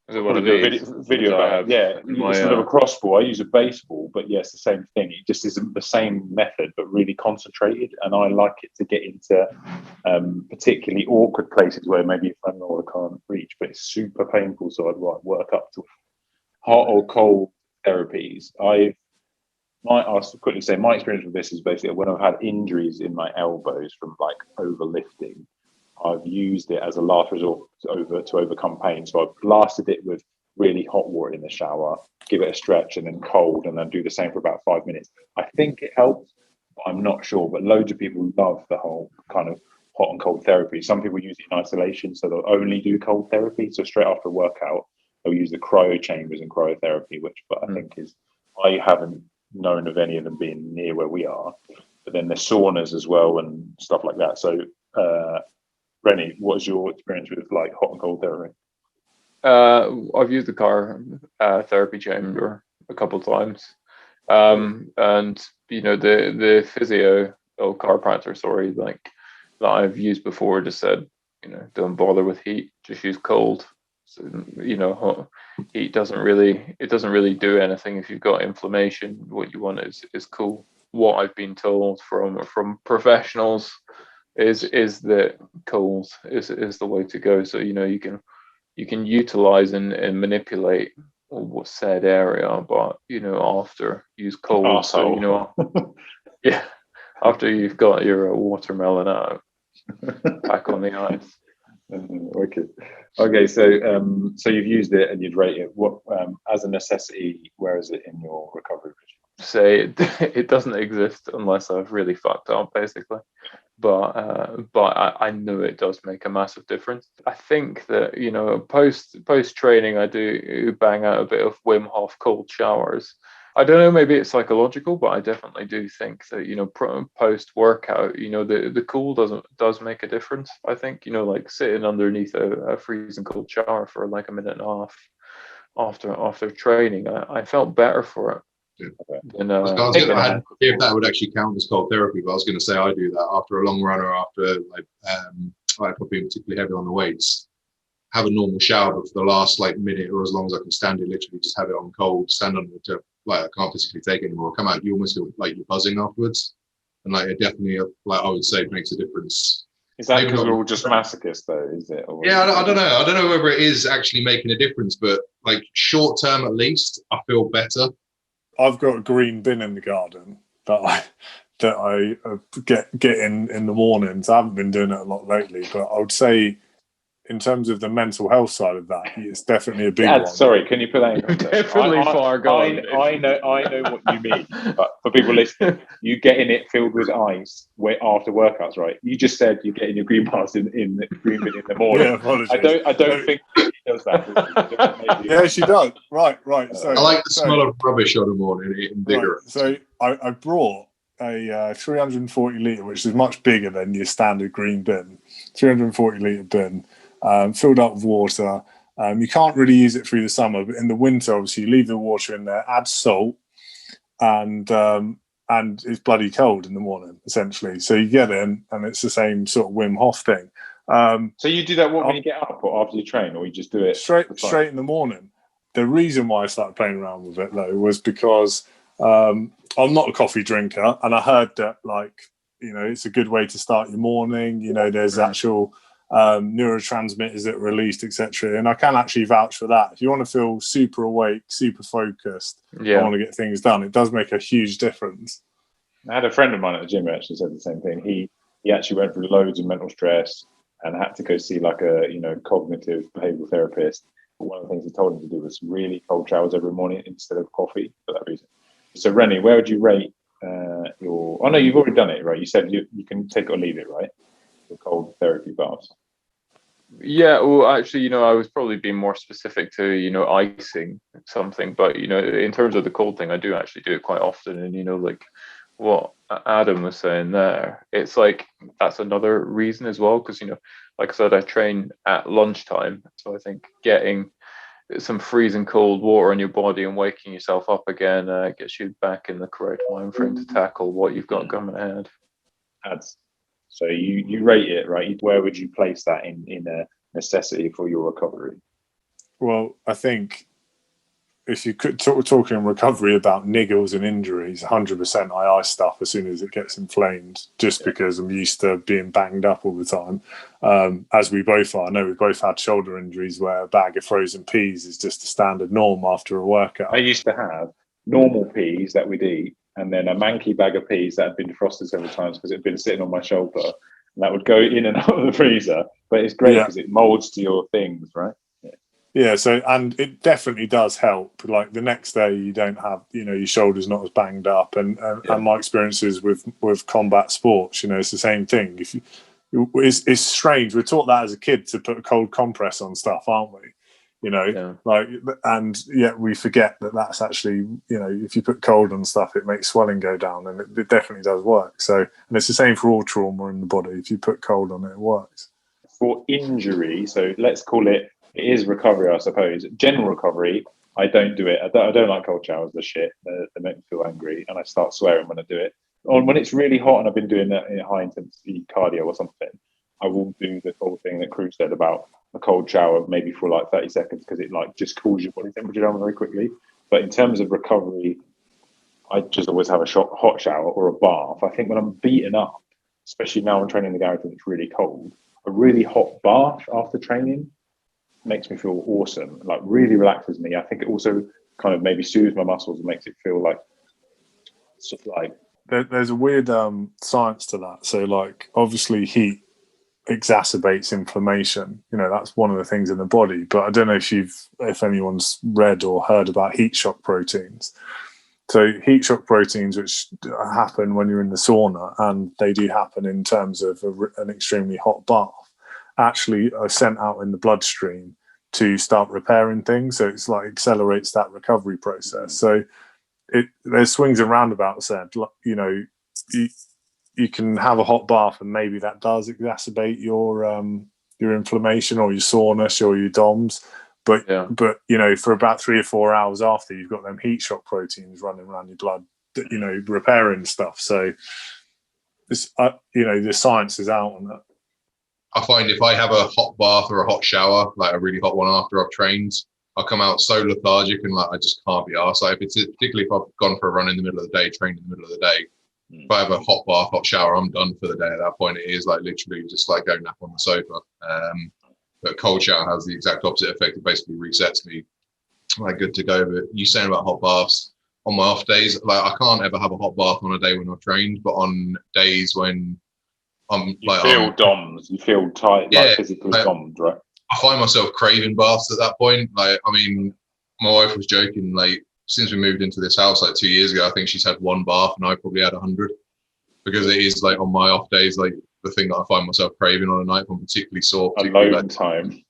S4: Is it one of these?
S2: Video about it. Yeah, instead of a crossball, I use a baseball, but yes, the same thing. It just isn't the same method, but really concentrated. And I like it to get into particularly awkward places where maybe a foam roller can't reach, but it's super painful. So I'd work up to hot or cold therapies. I'll quickly say my experience with this is basically when I've had injuries in my elbows from like overlifting, I've used it as a last resort to overcome pain. So I've blasted it with really hot water in the shower, give it a stretch, and then cold, and then do the same for about 5 minutes. I think it helps, but I'm not sure. But loads of people love the whole kind of hot and cold therapy. Some people use it in isolation, so they'll only do cold therapy. So straight after a workout, they'll use the cryo chambers and cryotherapy, which I think is, I haven't known of any of them being near where we are. But then there's saunas as well and stuff like that. So, Rennie, what is your experience with like hot and cold therapy?
S4: I've used the car therapy chamber a couple of times, and you know the physio or chiropractor, sorry, like that I've used before, just said, you know, don't bother with heat, just use cold. So, you know, heat doesn't really do anything if you've got inflammation. What you want is cool. What I've been told from professionals is that cold is the way to go. So you can utilize and manipulate what's said area, but after use cold. So yeah, after you've got your watermelon out, back on the ice.
S2: Okay. So you've used it and you'd rate it. What as a necessity? Where is it in your recovery regime?
S4: Say it doesn't exist unless I've really fucked up, basically. But I know it does make a massive difference. I think that post training I do bang out a bit of Wim Hof cold showers. I don't know, maybe it's psychological, but I definitely do think that post workout, the cool does make a difference. I think like sitting underneath a freezing cold shower for like a minute and a half after training, I felt better for it.
S3: And I was gonna if that would actually count as cold therapy, but I was going to say I do that after a long run or after I've been particularly heavy on the weights. Have a normal shower, but for the last minute or as long as I can stand it, literally just have it on cold, stand on it to I can't physically take it anymore. Come out, you almost feel like you're buzzing afterwards, and it definitely I would say makes a difference.
S2: Is that because we're all just masochists, though? Is it?
S3: Yeah, I don't know. I don't know whether it is actually making a difference, but short term at least, I feel better.
S5: I've got a green bin in the garden that I get in the mornings. I haven't been doing it a lot lately, but I would say in terms of the mental health side of that, it's definitely a big one.
S2: Sorry, can you put that in context?
S4: Definitely far gone.
S2: I know what you mean, but for people listening, you getting it filled with ice after workouts, right? You just said you're getting your green bars in the green bin in the morning.
S5: Yeah, apologies.
S2: I don't think she does that.
S5: Yeah, she does. Right. So
S3: I like the smell of rubbish on the morning.
S5: Right, so I brought a 340 litre, which is much bigger than your standard green bin, 340 litre bin, filled up with water. You can't really use it through the summer, but in the winter, obviously, you leave the water in there, add salt, and it's bloody cold in the morning, essentially. So you get in, and it's the same sort of Wim Hof thing.
S2: So you do that when you get up or after you train, or you just do it
S5: straight in the morning? The reason why I started playing around with it, though, was because I'm not a coffee drinker, and I heard that it's a good way to start your morning. There's actual neurotransmitters that are released, etc. And I can actually vouch for that. If you want to feel super awake, super focused, I want to get things done, it does make a huge difference.
S2: I had a friend of mine at the gym who actually said the same thing. He actually went through loads of mental stress and had to go see a cognitive behavioral therapist. But one of the things he told him to do was really cold showers every morning instead of coffee for that reason. So Rennie, where would you rate your? Oh no, you've already done it, right? You said you can take it or leave it, right? The cold therapy baths.
S4: Yeah, well, actually, I was probably being more specific to, icing something, but in terms of the cold thing, I do actually do it quite often, and what Adam was saying there, it's that's another reason as well, because like I said, I train at lunchtime, so I think getting some freezing cold water on your body and waking yourself up again gets you back in the correct mind frame to tackle what you've got coming ahead.
S2: So you rate it, right? Where would you place that in a necessity for your recovery?
S5: Well, I think if you could talking recovery about niggles and injuries, 100% I ice stuff as soon as it gets inflamed, just because I'm used to being banged up all the time. As we both are. I know we've both had shoulder injuries where a bag of frozen peas is just a standard norm after a workout.
S2: I used to have normal peas that we'd eat, and then a manky bag of peas that had been defrosted several times because it had been sitting on my shoulder. And that would go in and out of the freezer. But it's great because it molds to your things, right?
S5: Yeah, so, and it definitely does help. The next day you don't have, your shoulder's not as banged up. And my experiences with combat sports, it's the same thing. It's strange. We're taught that as a kid to put a cold compress on stuff, aren't we? And yet we forget that that's actually, if you put cold on stuff, it makes swelling go down, and it definitely does work. So, and it's the same for all trauma in the body. If you put cold on it, it works.
S2: For injury, so let's call it is recovery, I suppose. General recovery, I don't do it. I don't like cold showers. The shit, they make me feel angry, and I start swearing when I do it. When it's really hot and I've been doing that in high intensity cardio or something, I will do the cold thing that Crew said about a cold shower, maybe for 30 seconds, because it just cools your body temperature down very quickly. But in terms of recovery, I just always have a hot shower or a bath. I think when I'm beaten up, especially now I'm training in the garage and it's really cold, a really hot bath after training makes me feel awesome, like really relaxes me. I think it also kind of maybe soothes my muscles and makes it feel like sort of like
S5: There's a weird science to that. So like obviously heat exacerbates inflammation. You know, that's one of the things in the body. But I don't know if anyone's read or heard about heat shock proteins. So heat shock proteins, which happen when you're in the sauna, and they do happen in terms of an extremely hot bath, actually are sent out in the bloodstream to start repairing things. So it's like accelerates that recovery process. So there's swings and roundabouts there. You know, you can have a hot bath and maybe that does exacerbate your inflammation or your soreness or your DOMS. But you know, for about 3 or 4 hours after, you've got them heat shock proteins running around your blood, you know, repairing stuff. So this, you know, the science is out on that.
S3: I find if I have a hot bath or a hot shower, like a really hot one after I've trained, I come out so lethargic and like I just can't be arsed. Like particularly if I've gone for a run in the middle of the day, trained in the middle of the day, if I have a hot bath, hot shower, I'm done for the day. At that point, it is like literally just like go nap on the sofa. But cold shower has the exact opposite effect. It basically resets me, like good to go. But you saying about hot baths on my off days, like I can't ever have a hot bath on a day when I've trained, but on days when I'm like
S2: DOMS, you feel tight, like physically DOMS, right?
S3: I find myself craving baths at that point. Like, I mean, my wife was joking, like, since we moved into this house like 2 years ago, I think she's had one bath and I probably had 100, because it is like on my off days, like the thing that I find myself craving on a night if I'm particularly sore.
S2: Alone like, time.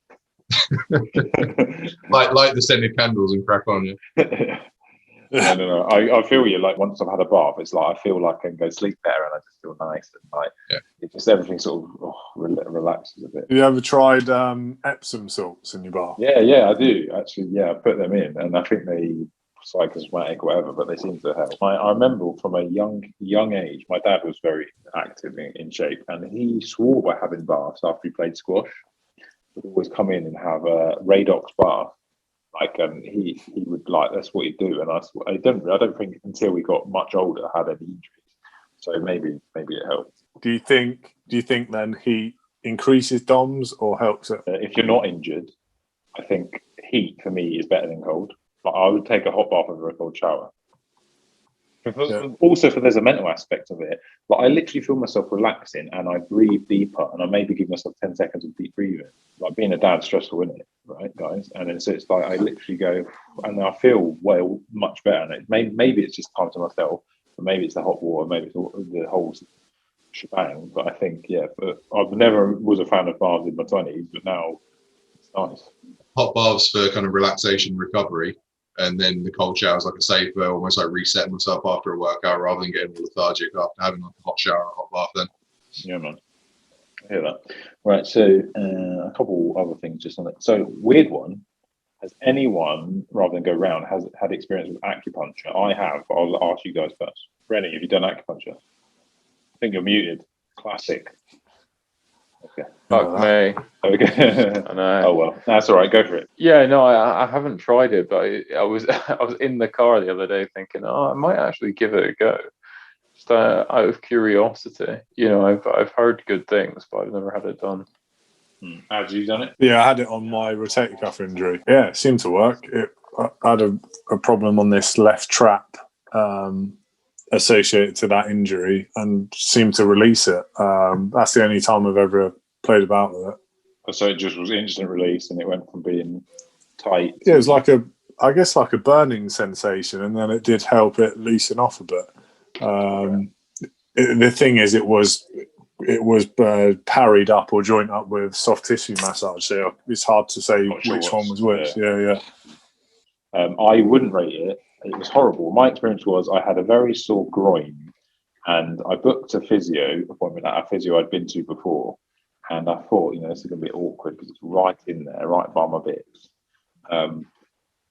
S3: like the scented candles and crack on. Yeah.
S2: No. I feel you. Like once I've had a bath, it's like I feel like I can go sleep better, and I just feel nice, and like it just everything sort of relaxes a bit.
S5: Have you ever tried Epsom salts in your bath?
S2: Yeah, I do actually. Yeah, I put them in, and I think they psychosomatic, whatever, but they seem to help. I remember from a young age, my dad was very active in shape, and he swore by having baths after he played squash. He'd always come in and have a Radox bath. Like he would like that's what he'd do, and I don't think until we got much older had any injuries. So maybe it helped.
S5: Do you think then heat increases DOMS or helps it?
S2: If you're not injured, I think heat for me is better than cold. Like I would take a hot bath over a cold shower. Also, there's a mental aspect of it. Like I literally feel myself relaxing, and I breathe deeper, and I maybe give myself 10 seconds of deep breathing. Like being a dad's stressful, isn't it? Right, guys? And then so it's like I literally go, and I feel much better. And maybe it's just time to myself, but maybe it's the hot water, maybe it's the whole shebang. But I think but I've never was a fan of baths in my 20s, but now it's nice.
S3: Hot baths for kind of relaxation, recovery. And then the cold shower is like a safe, almost like resetting myself after a workout rather than getting lethargic after having like a hot shower or a hot bath then.
S2: Yeah, man. I hear that. Right, so a couple other things just on it. So, weird one. Has anyone, rather than go round, has had experience with acupuncture? I have, but I'll ask you guys first. Rennie, have you done acupuncture? I think you're muted. Classic. Okay.
S4: Fuck me.
S2: Okay.
S4: I know.
S2: Oh well, that's all right. Go for it.
S4: Yeah, no, I haven't tried it, but I was in the car the other day thinking, I might actually give it a go, just out of curiosity. You know, I've heard good things, but I've never had it done.
S2: Have you done it?
S5: Yeah, I had it on my rotator cuff injury. Yeah, it seemed to work. I had a problem on this left trap associated to that injury and seemed to release it. That's the only time I've ever played about with it.
S2: So it just was instant release, and it went from being tight.
S5: Yeah, it was like a burning sensation, and then it did help it loosen off a bit. The thing is, it was parried up or joined up with soft tissue massage, so it's hard to say which one was which. Yeah.
S2: I wouldn't rate it. It was horrible. My experience was I had a very sore groin, and I booked a physio appointment at a physio I'd been to before, and I thought, this is going to be awkward because it's right in there, right by my bits. And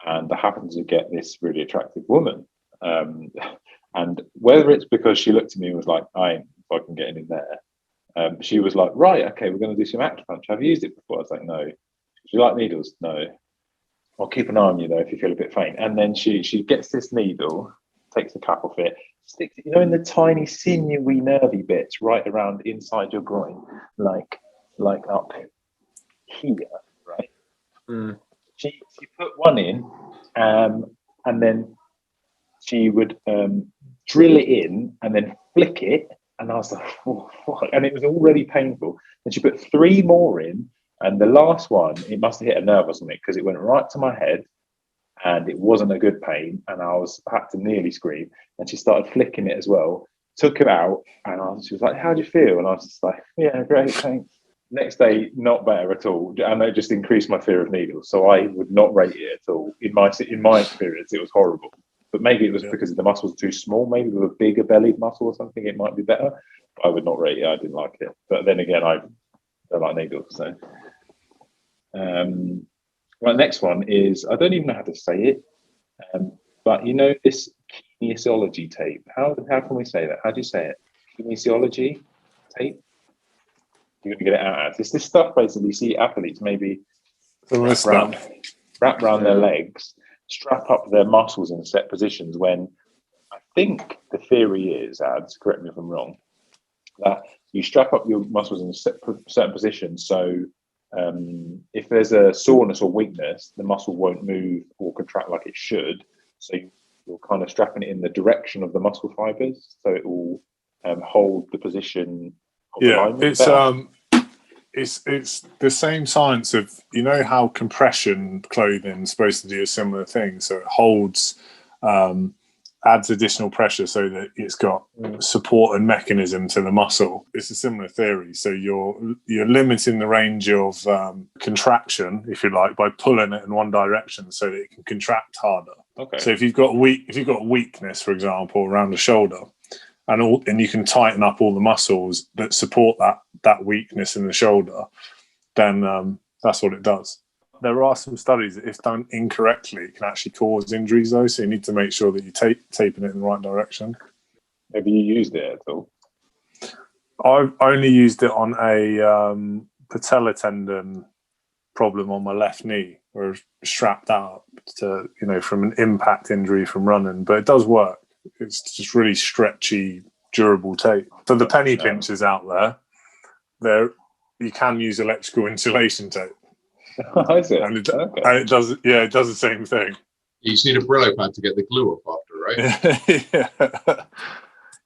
S2: I happened to get this really attractive woman, and whether it's because she looked at me and was like, I ain't fucking getting in there. She was like, right, okay, we're going to do some acupuncture. Have you used it before? I was like, no. Do you like needles? No. I'll keep an eye on you though if you feel a bit faint. And then she gets this needle takes the cap off it, sticks it, in the tiny sinewy nervy bits right around inside your groin, like up here, right?
S4: Mm.
S2: She put one in, and then she would drill it in and then flick it, and I was like, oh, fuck. And it was already painful. And she put 3 more in, and the last one, it must have hit a nerve or something, because it went right to my head, and it wasn't a good pain, and I had to nearly scream. And she started flicking it as well, took it out, and she was like, "How do you feel?" And I was just like, "Yeah, great, thanks." Next day, not better at all, and it just increased my fear of needles. So I would not rate it at all. In my experience, it was horrible. But maybe it was because the muscles were too small. Maybe with a bigger bellied muscle or something, it might be better. But I would not rate it. I didn't like it. But then again, I don't like needles. So, right, next one is, I don't even know how to say it, but this kinesiology tape. How can we say that? How do you say it? Kinesiology tape. You're going to get it out as this stuff. Basically, you see athletes maybe wrap around their legs, strap up their muscles in set positions, when I think the theory is, Ads, correct me if I'm wrong, that you strap up your muscles in certain positions, so if there's a soreness or weakness, the muscle won't move or contract like it should. So you're kind of strapping it in the direction of the muscle fibers, so it will hold the position of the alignment.
S5: It's the same science of, how compression clothing is supposed to do a similar thing. So it holds, adds additional pressure so that it's got support and mechanism to the muscle. It's a similar theory. So you're limiting the range of contraction, if you like, by pulling it in one direction so that it can contract harder.
S2: Okay.
S5: So if you've got a weakness, for example, around the shoulder, and you can tighten up all the muscles that support that weakness in the shoulder, then that's what it does. There are some studies that, if done incorrectly, it can actually cause injuries, though. So you need to make sure that you're taping it in the right direction.
S2: Have you used it at all?
S5: I've only used it on a patella tendon problem on my left knee, where I was strapped out to, from an impact injury from running. But it does work. It's just really stretchy, durable tape. For the penny pinchers out there, you can use electrical insulation tape.
S2: Is it?
S5: And it does the same thing.
S3: You just need a Brillo pad to get the glue off after, right?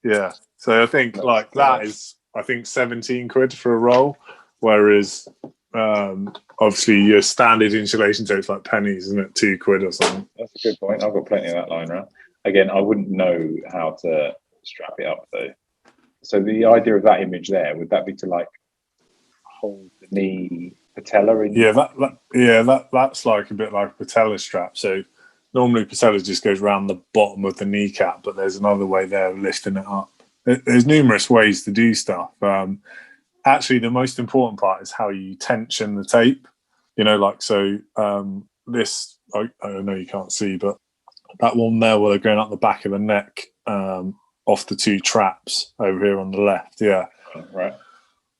S5: Yeah. So I think that is, I think, 17 quid for a roll, whereas obviously your standard insulation tape's like pennies, isn't it? 2 quid or something.
S2: That's a good point. I've got plenty of that lying around. Again, I wouldn't know how to strap it up though. So the idea of that image there, would that be to hold the knee patella in?
S5: That's like a bit like a patella strap. So normally patella just goes around the bottom of the kneecap, but there's another way there of lifting it up. There's numerous ways to do stuff. Actually, the most important part is how you tension the tape. This, I know you can't see, but that one there where they're going up the back of the neck, off the 2 traps over here on the left. Yeah.
S2: Right.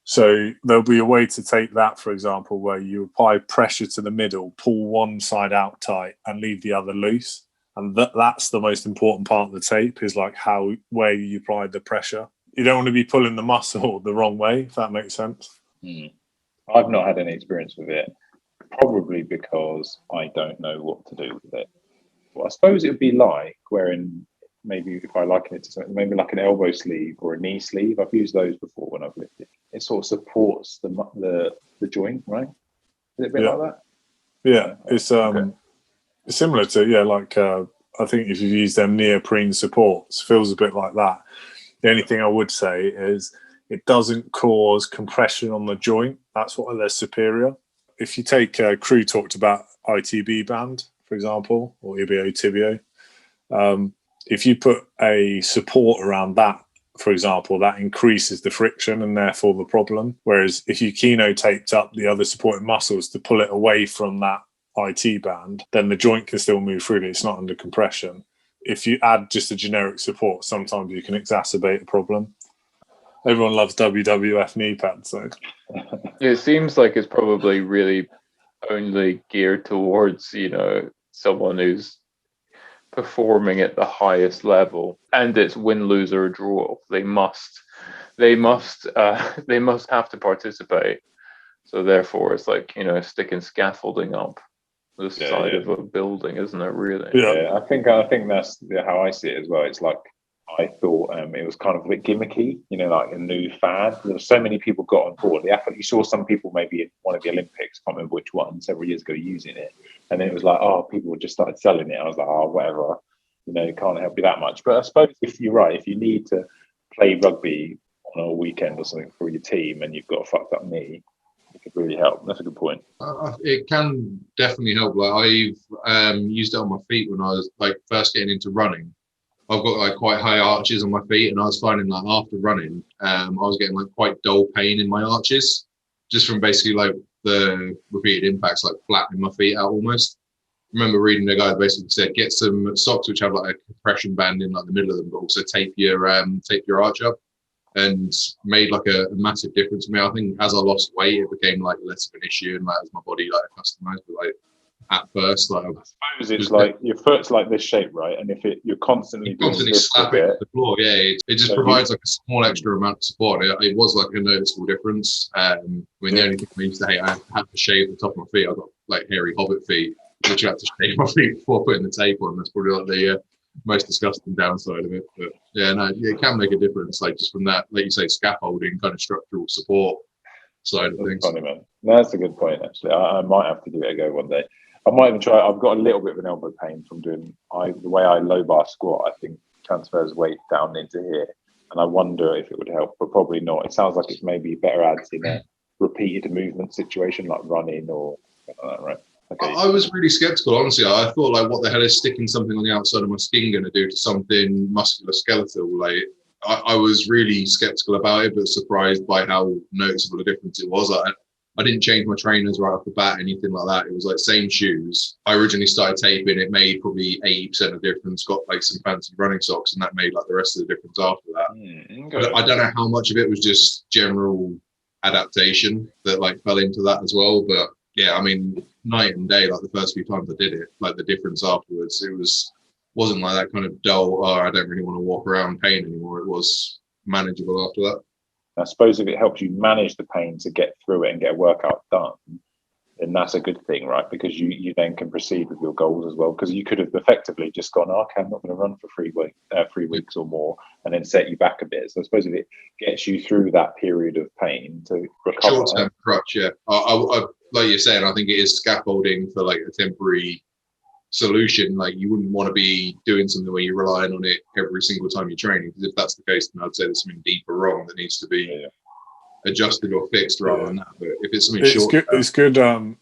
S5: So there'll be a way to take that, for example, where you apply pressure to the middle, pull one side out tight and leave the other loose. And that's the most important part of the tape, is where you apply the pressure. You don't want to be pulling the muscle the wrong way, if that makes sense.
S2: I've not had any experience with it, probably because I don't know what to do with it. Well, I suppose it would be wherein, maybe if I liken it to something, maybe like an elbow sleeve or a knee sleeve. I've used those before when I've lifted. It sort of supports the joint, right? Is it a bit like that?
S5: Yeah, it's similar to I think if you've used them neoprene supports, feels a bit like that. The only thing I would say is it doesn't cause compression on the joint. That's what they're superior. If you take Crew talked about ITB band, for example, or tibio. If you put a support around that, for example, that increases the friction and therefore the problem. Whereas if you keno taped up the other supporting muscles to pull it away from that IT band, then the joint can still move freely. It's not under compression. If you add just a generic support, sometimes you can exacerbate a problem. Everyone loves WWF knee pads, so
S4: it seems like it's probably really only geared towards, someone who's performing at the highest level, and it's win, lose, or draw. They must have to participate. So therefore, it's like, sticking scaffolding up the side of a building, isn't it? Really?
S2: Yeah, I think that's how I see it as well. It's like, I thought it was kind of a bit gimmicky, like a new fad. There were so many people got on board. You saw some people maybe in one of the Olympics, can't remember which one, several years ago, using it, and then it was like, oh, people just started selling it. I was like, oh, whatever, it can't help you that much. But I suppose if you're right, if you need to play rugby on a weekend or something for your team, and you've got a fucked up knee, it could really help. That's a good point.
S3: It can definitely help. Like I've used it on my feet when I was like first getting into running. I've got like quite high arches on my feet, and I was finding like after running, I was getting like quite dull pain in my arches, just from basically like the repeated impacts, like flattening my feet out almost. I remember reading a guy that basically said, get some socks which have like a compression band in like the middle of them, but also tape your arch up, and made like a massive difference to me. I think as I lost weight, it became like less of an issue, and like as my body like customized, but like at first, like I
S2: suppose it's like your foot's like this shape, right? And if you're constantly
S3: slapping the floor, it just provides like a small extra amount of support. It was like a noticeable difference. The only thing I used to hate, I had to shave the top of my feet. I got like hairy hobbit feet, which I had to shave my feet before putting the tape on. That's probably like the most disgusting downside of it. But it can make a difference. Like just from that, like you say, scaffolding, kind of structural support side of things.
S2: Funny, man. No, that's a good point. Actually, I might have to give it a go one day. I might even try. I've got a little bit of an elbow pain from doing the way I low bar squat. I think transfers weight down into here, and I wonder if it would help, but probably not. It sounds like it's maybe better adds in a repeated movement situation like running or something like that, right? Okay.
S3: I was really skeptical, honestly. I thought, like, what the hell is sticking something on the outside of my skin going to do to something musculoskeletal? Like, I was really skeptical about it, but surprised by how noticeable a difference it was. I didn't change my trainers right off the bat, anything like that. It was like same shoes. I originally started taping. It made probably 80% of the difference. Got like some fancy running socks, and that made like the rest of the difference after that. But I don't know how much of it was just general adaptation that like fell into that as well. But yeah, I mean, night and day. Like the first few times I did it, like the difference afterwards, it wasn't like that kind of dull. Oh, I don't really want to walk around pain anymore. It was manageable after that.
S2: I suppose if it helps you manage the pain to get through it and get a workout done, then that's a good thing, right? Because you then can proceed with your goals as well. Because you could have effectively just gone, okay, I'm not going to run for 3 weeks or more, and then set you back a bit. So I suppose if it gets you through that period of pain to recover.
S3: Short-term crutch, yeah. I like you're saying, I think it is scaffolding for like a temporary solution. Like you wouldn't want to be doing something where you're relying on it every single time you're training, because if that's the case, then I'd say there's something deeper wrong that needs to be adjusted or fixed rather than that. But if it's something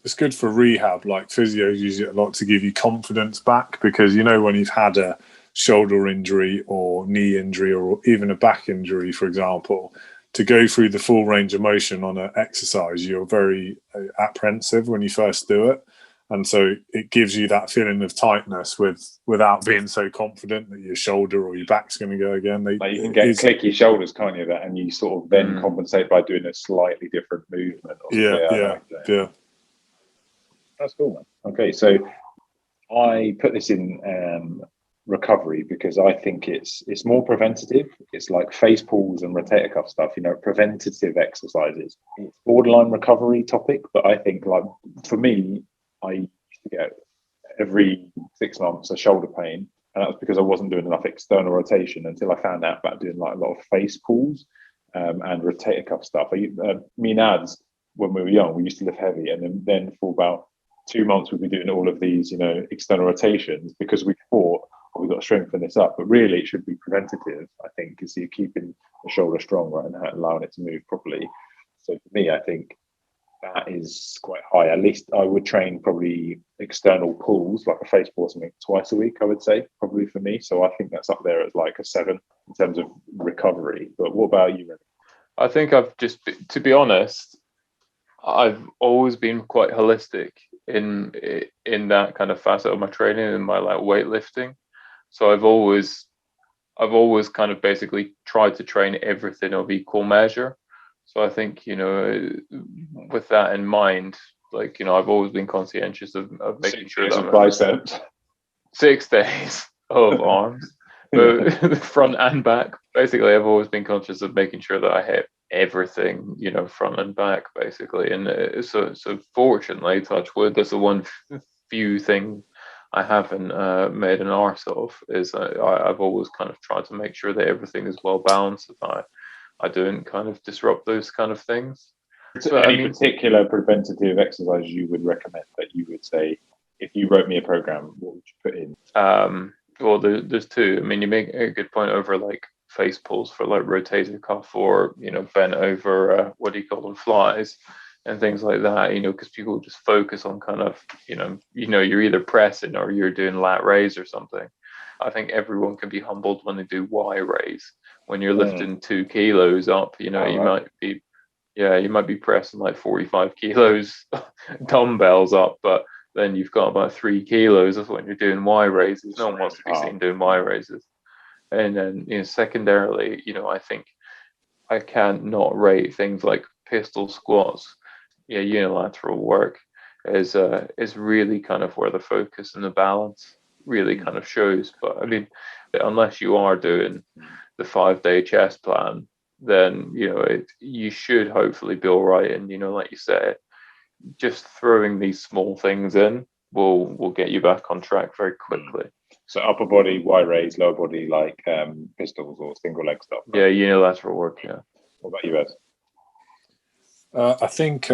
S5: it's good for rehab. Like physios use it a lot to give you confidence back, because when you've had a shoulder injury or knee injury or even a back injury, for example, to go through the full range of motion on an exercise, you're very apprehensive when you first do it. And so it gives you that feeling of tightness without being so confident that your shoulder or your back's going to go again.
S2: Like you can get clicky shoulders, can't you? And you sort of then compensate by doing a slightly different movement.
S5: Yeah.
S2: That's cool, man. Okay, so I put this in recovery because I think it's more preventative. It's like face pulls and rotator cuff stuff, preventative exercises. It's borderline recovery topic, but I think like for me, I used to get every 6 months a shoulder pain, and that was because I wasn't doing enough external rotation until I found out about doing like a lot of face pulls and rotator cuff stuff. Me and Ads, when we were young, we used to lift heavy, and then for about 2 months we'd be doing all of these, external rotations because we thought, we've got to strengthen this up. But really, it should be preventative, I think, because you're keeping the shoulder strong, right, and allowing it to move properly. So for me, I think that is quite high. At least I would train probably external pulls, like a face pull or something, twice a week, I would say, probably for me. So I think that's up there as like a 7 in terms of recovery. But what about you, Rennie?
S4: I think to be honest, I've always been quite holistic in that kind of facet of my training and my like weightlifting. So I've always kind of basically tried to train everything of equal measure. So I think, with that in mind, like, I've always been conscientious of making sure that
S2: biceps.
S4: 6 days. of arms, both the front and back. Basically, I've always been conscious of making sure that I hit everything, front and back, basically. And so fortunately, touch wood, that's the one few thing I haven't made an arse of, is I've always kind of tried to make sure that everything is well balanced, that I don't kind of disrupt those kind of things.
S2: So any particular preventative exercise you would recommend, that you would say, if you wrote me a program, what would you put in?
S4: Well, there's two. I mean, you make a good point over like face pulls for like rotator cuff, or bent over what do you call them, flies and things like that. Because people just focus on kind of you're either pressing or you're doing lat raise or something. I think everyone can be humbled when they do Y raise. When you're lifting 2 kilos up, might be. Yeah, you might be pressing like 45 kilos dumbbells up, but then you've got about 3 kilos. That's when you're doing Y raises. No one wants to be seen doing Y raises. And then, secondarily, I think I can't not rate things like pistol squats. Yeah, unilateral work is really kind of where the focus and the balance really kind of shows. But I mean, unless you are doing the 5-day chest plan, then you should hopefully be all right. And like you said, just throwing these small things in will get you back on track very quickly.
S2: So upper body Y raise, lower body like pistols or single leg stuff.
S4: Right? Yeah, unilateral work. Yeah.
S2: What about you, Ed?
S5: I think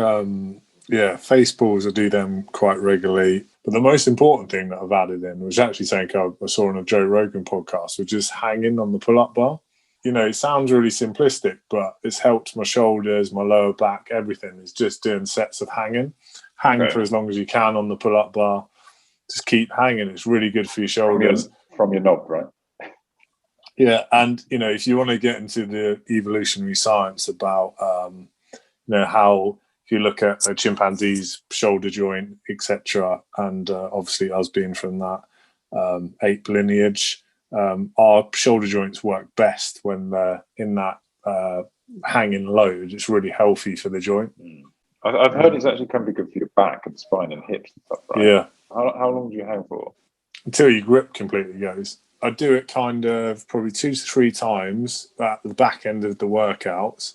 S5: face pulls, I do them quite regularly. But the most important thing that I've added in was actually something I saw on a Joe Rogan podcast, which is hanging on the pull-up bar. It sounds really simplistic, but it's helped my shoulders, my lower back, everything. It's just doing sets of hanging. Hang for as long as you can on the pull-up bar. Just keep hanging. It's really good for your shoulders.
S2: From your knob, right?
S5: Yeah, and, if you want to get into the evolutionary science about, how if you look at a chimpanzee's shoulder joint, etc., and obviously us being from that ape lineage, our shoulder joints work best when they're in that hanging load. It's really healthy for the joint.
S2: I've heard it's actually can be good for your back and spine and hips and stuff, right?
S5: Yeah.
S2: How long do you hang for?
S5: Until your grip completely goes. I do it kind of probably 2 to 3 times at the back end of the workouts.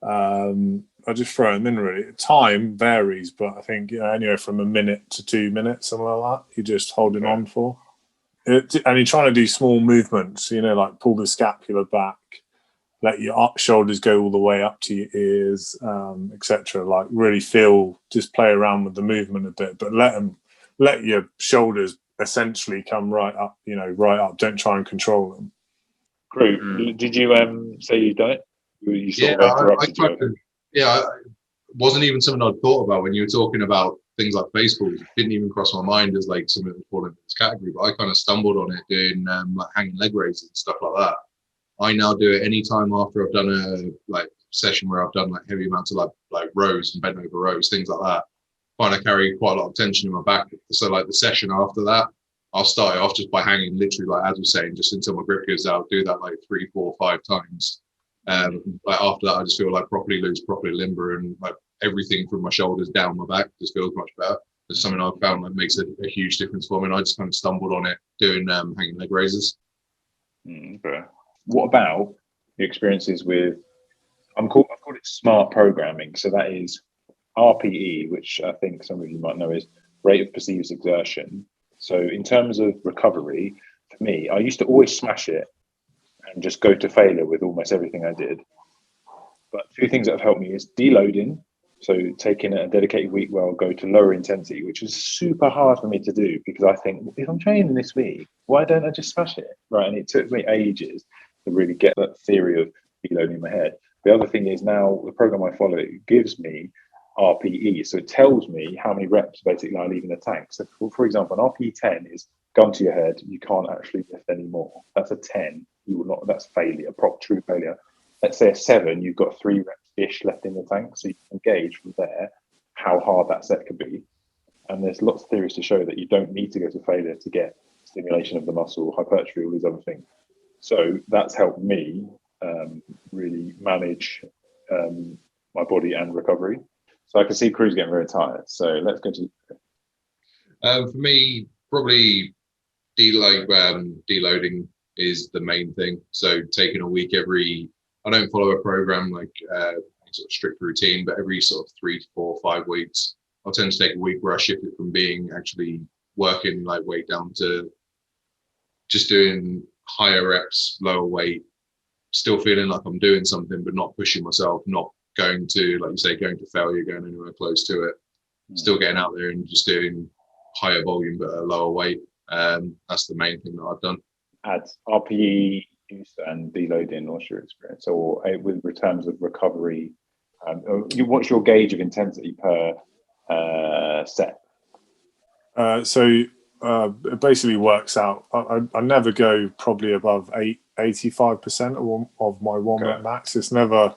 S5: I just throw them in really. Time varies, but I think anywhere from a minute to 2 minutes, something like that. You're just holding on for. And you're trying to do small movements, like pull the scapula back, let your shoulders go all the way up to your ears, etc. Like really just play around with the movement a bit, but let your shoulders essentially come right up, right up. Don't try and control them.
S2: Crew, did you say you've done it? You sort of interrupted
S3: it wasn't even something I'd thought about when you were talking about things like baseballs. It didn't even cross my mind as like something that fall into this category, but I kind of stumbled on it doing like hanging leg raises and stuff like that. I now do it anytime after I've done a session where I've done like heavy amounts of like rows and bent over rows, things like that. I find I carry quite a lot of tension in my back. So like the session after that, I'll start it off just by hanging literally, like as we're saying, just until my grip goes out. Do that like 3, 4, 5 times. Like after that, I just feel like properly loose, properly limber, and like everything from my shoulders down my back just feels much better. It's something I've found that makes a huge difference for me. And I just kind of stumbled on it doing hanging leg raises.
S2: Okay. What about the experiences with? I've called it smart programming. So that is RPE, which I think some of you might know is rate of perceived exertion. So in terms of recovery, for me, I used to always smash it and just go to failure with almost everything I did. But 2 things that have helped me is deloading. So taking a dedicated week where I'll go to lower intensity, which is super hard for me to do because I think, if I'm training this week, why don't I just smash it? Right. And it took me ages to really get that theory of deloading in my head. The other thing is now the program I follow, it gives me RPE. So it tells me how many reps basically I leave in the tank. So for example, an RPE 10 is gun to your head, you can't actually lift anymore. That's a 10. You will not, that's failure, true failure. Let's say a 7, you've got 3 reps-ish left in the tank. So you can gauge from there how hard that set could be. And there's lots of theories to show that you don't need to go to failure to get stimulation of the muscle, hypertrophy, all these other things. So that's helped me really manage my body and recovery. So I can see Crew's getting very tired. So let's go to...
S3: For me, probably Deloading is the main thing. So taking a week I don't follow a program like sort of strict routine, but every sort of 3 to 4 or 5 weeks, I'll tend to take a week where I shift it from being actually working like weight down to just doing higher reps, lower weight, still feeling like I'm doing something, but not pushing myself, not going to, like you say, going to failure, going anywhere close to it, still getting out there and just doing higher volume, but a lower weight. That's the main thing that I've done.
S2: At RPE use and deloading, what's your experience? Or with terms of recovery, what's your gauge of intensity per set?
S5: So it basically works out. I never go probably above 85% of my 1 rep max. I'm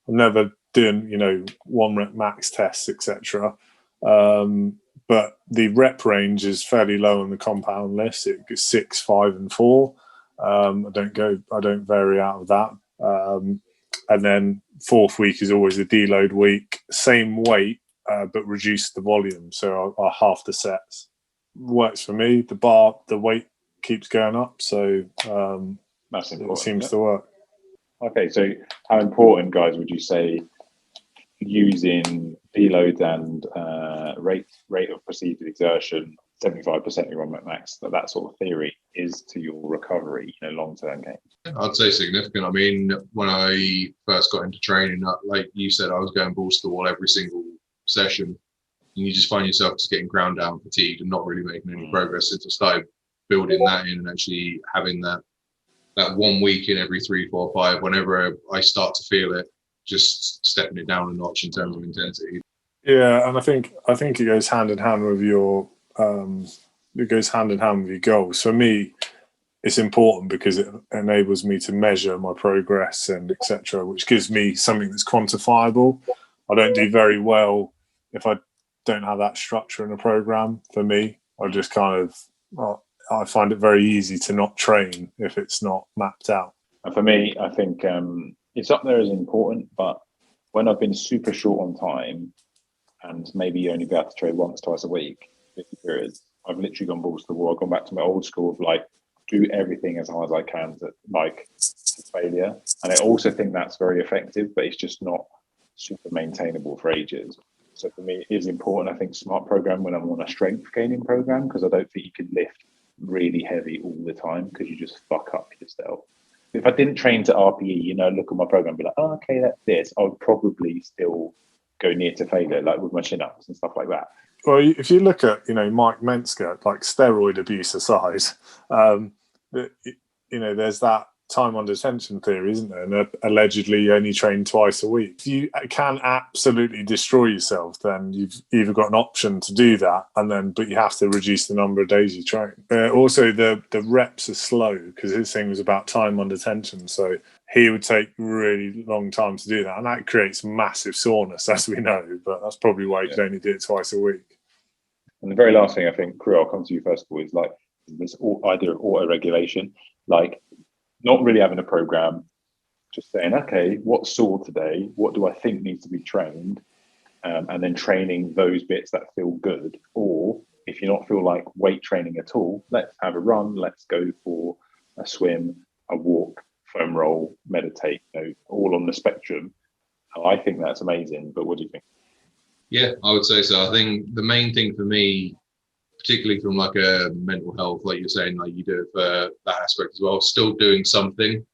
S5: never doing 1 rep max tests, etc. But the rep range is fairly low on the compound list. It goes 6, 5, and 4. I don't vary out of that. And then 4th week is always a deload week, same weight, but reduce the volume. So I half the sets. Works for me. The weight keeps going up, so
S2: That's important.
S5: It seems to work.
S2: Okay, so how important, guys, would you say using deload and rate of perceived exertion, 75% your 1 rep max, that sort of theory is to your recovery, long-term gain?
S3: I'd say significant. I mean, when I first got into training, like you said, I was going balls to the wall every single session. And you just find yourself just getting ground down, fatigued, and not really making any progress since I started building that in and actually having that 1 week in every 3, 4, 5. Whenever I start to feel it, just stepping it down a notch in terms of intensity.
S5: Yeah, and I think it goes hand in hand with your goals. For me, it's important because it enables me to measure my progress and etc., which gives me something that's quantifiable. I don't do very well if I don't have that structure in a program. For me, I just I find it very easy to not train if it's not mapped out.
S2: And for me, I think it's up there as important, but when I've been super short on time and maybe only be able to train once, twice a week, 50 periods, I've literally gone balls to the wall. I've gone back to my old school of do everything as hard as I can to failure. And I also think that's very effective, but it's just not super maintainable for ages. So for me, it is important, I think, smart program when I'm on a strength gaining program, because I don't think you can lift really heavy all the time because you just fuck up yourself. If I didn't train to RPE, look at my program and be like, oh, okay, that's this, I would probably still go near to failure, like with my chin-ups and stuff like that.
S5: Well, if you look at, Mike Mensker, like steroid abuse aside, there's that time under tension theory, isn't there? And allegedly you only train twice a week. If you can absolutely destroy yourself, then you've either got an option to do that, but you have to reduce the number of days you train. Also, the reps are slow because his thing was about time under tension. So he would take really long time to do that. And that creates massive soreness, as we know, but that's probably why you could only do it twice a week.
S2: And the very last thing, I think, Crew, I'll come to you first of all, is this idea of auto-regulation, not really having a program, just saying, okay, what's sore today? What do I think needs to be trained? And then training those bits that feel good. Or if you don't feel like weight training at all, let's have a run, let's go for a swim, a walk, foam roll, meditate, all on the spectrum. I think that's amazing, but what do you think?
S3: Yeah, I would say so. I think the main thing for me, particularly from a mental health, like you're saying, you do it for that aspect as well, still doing something.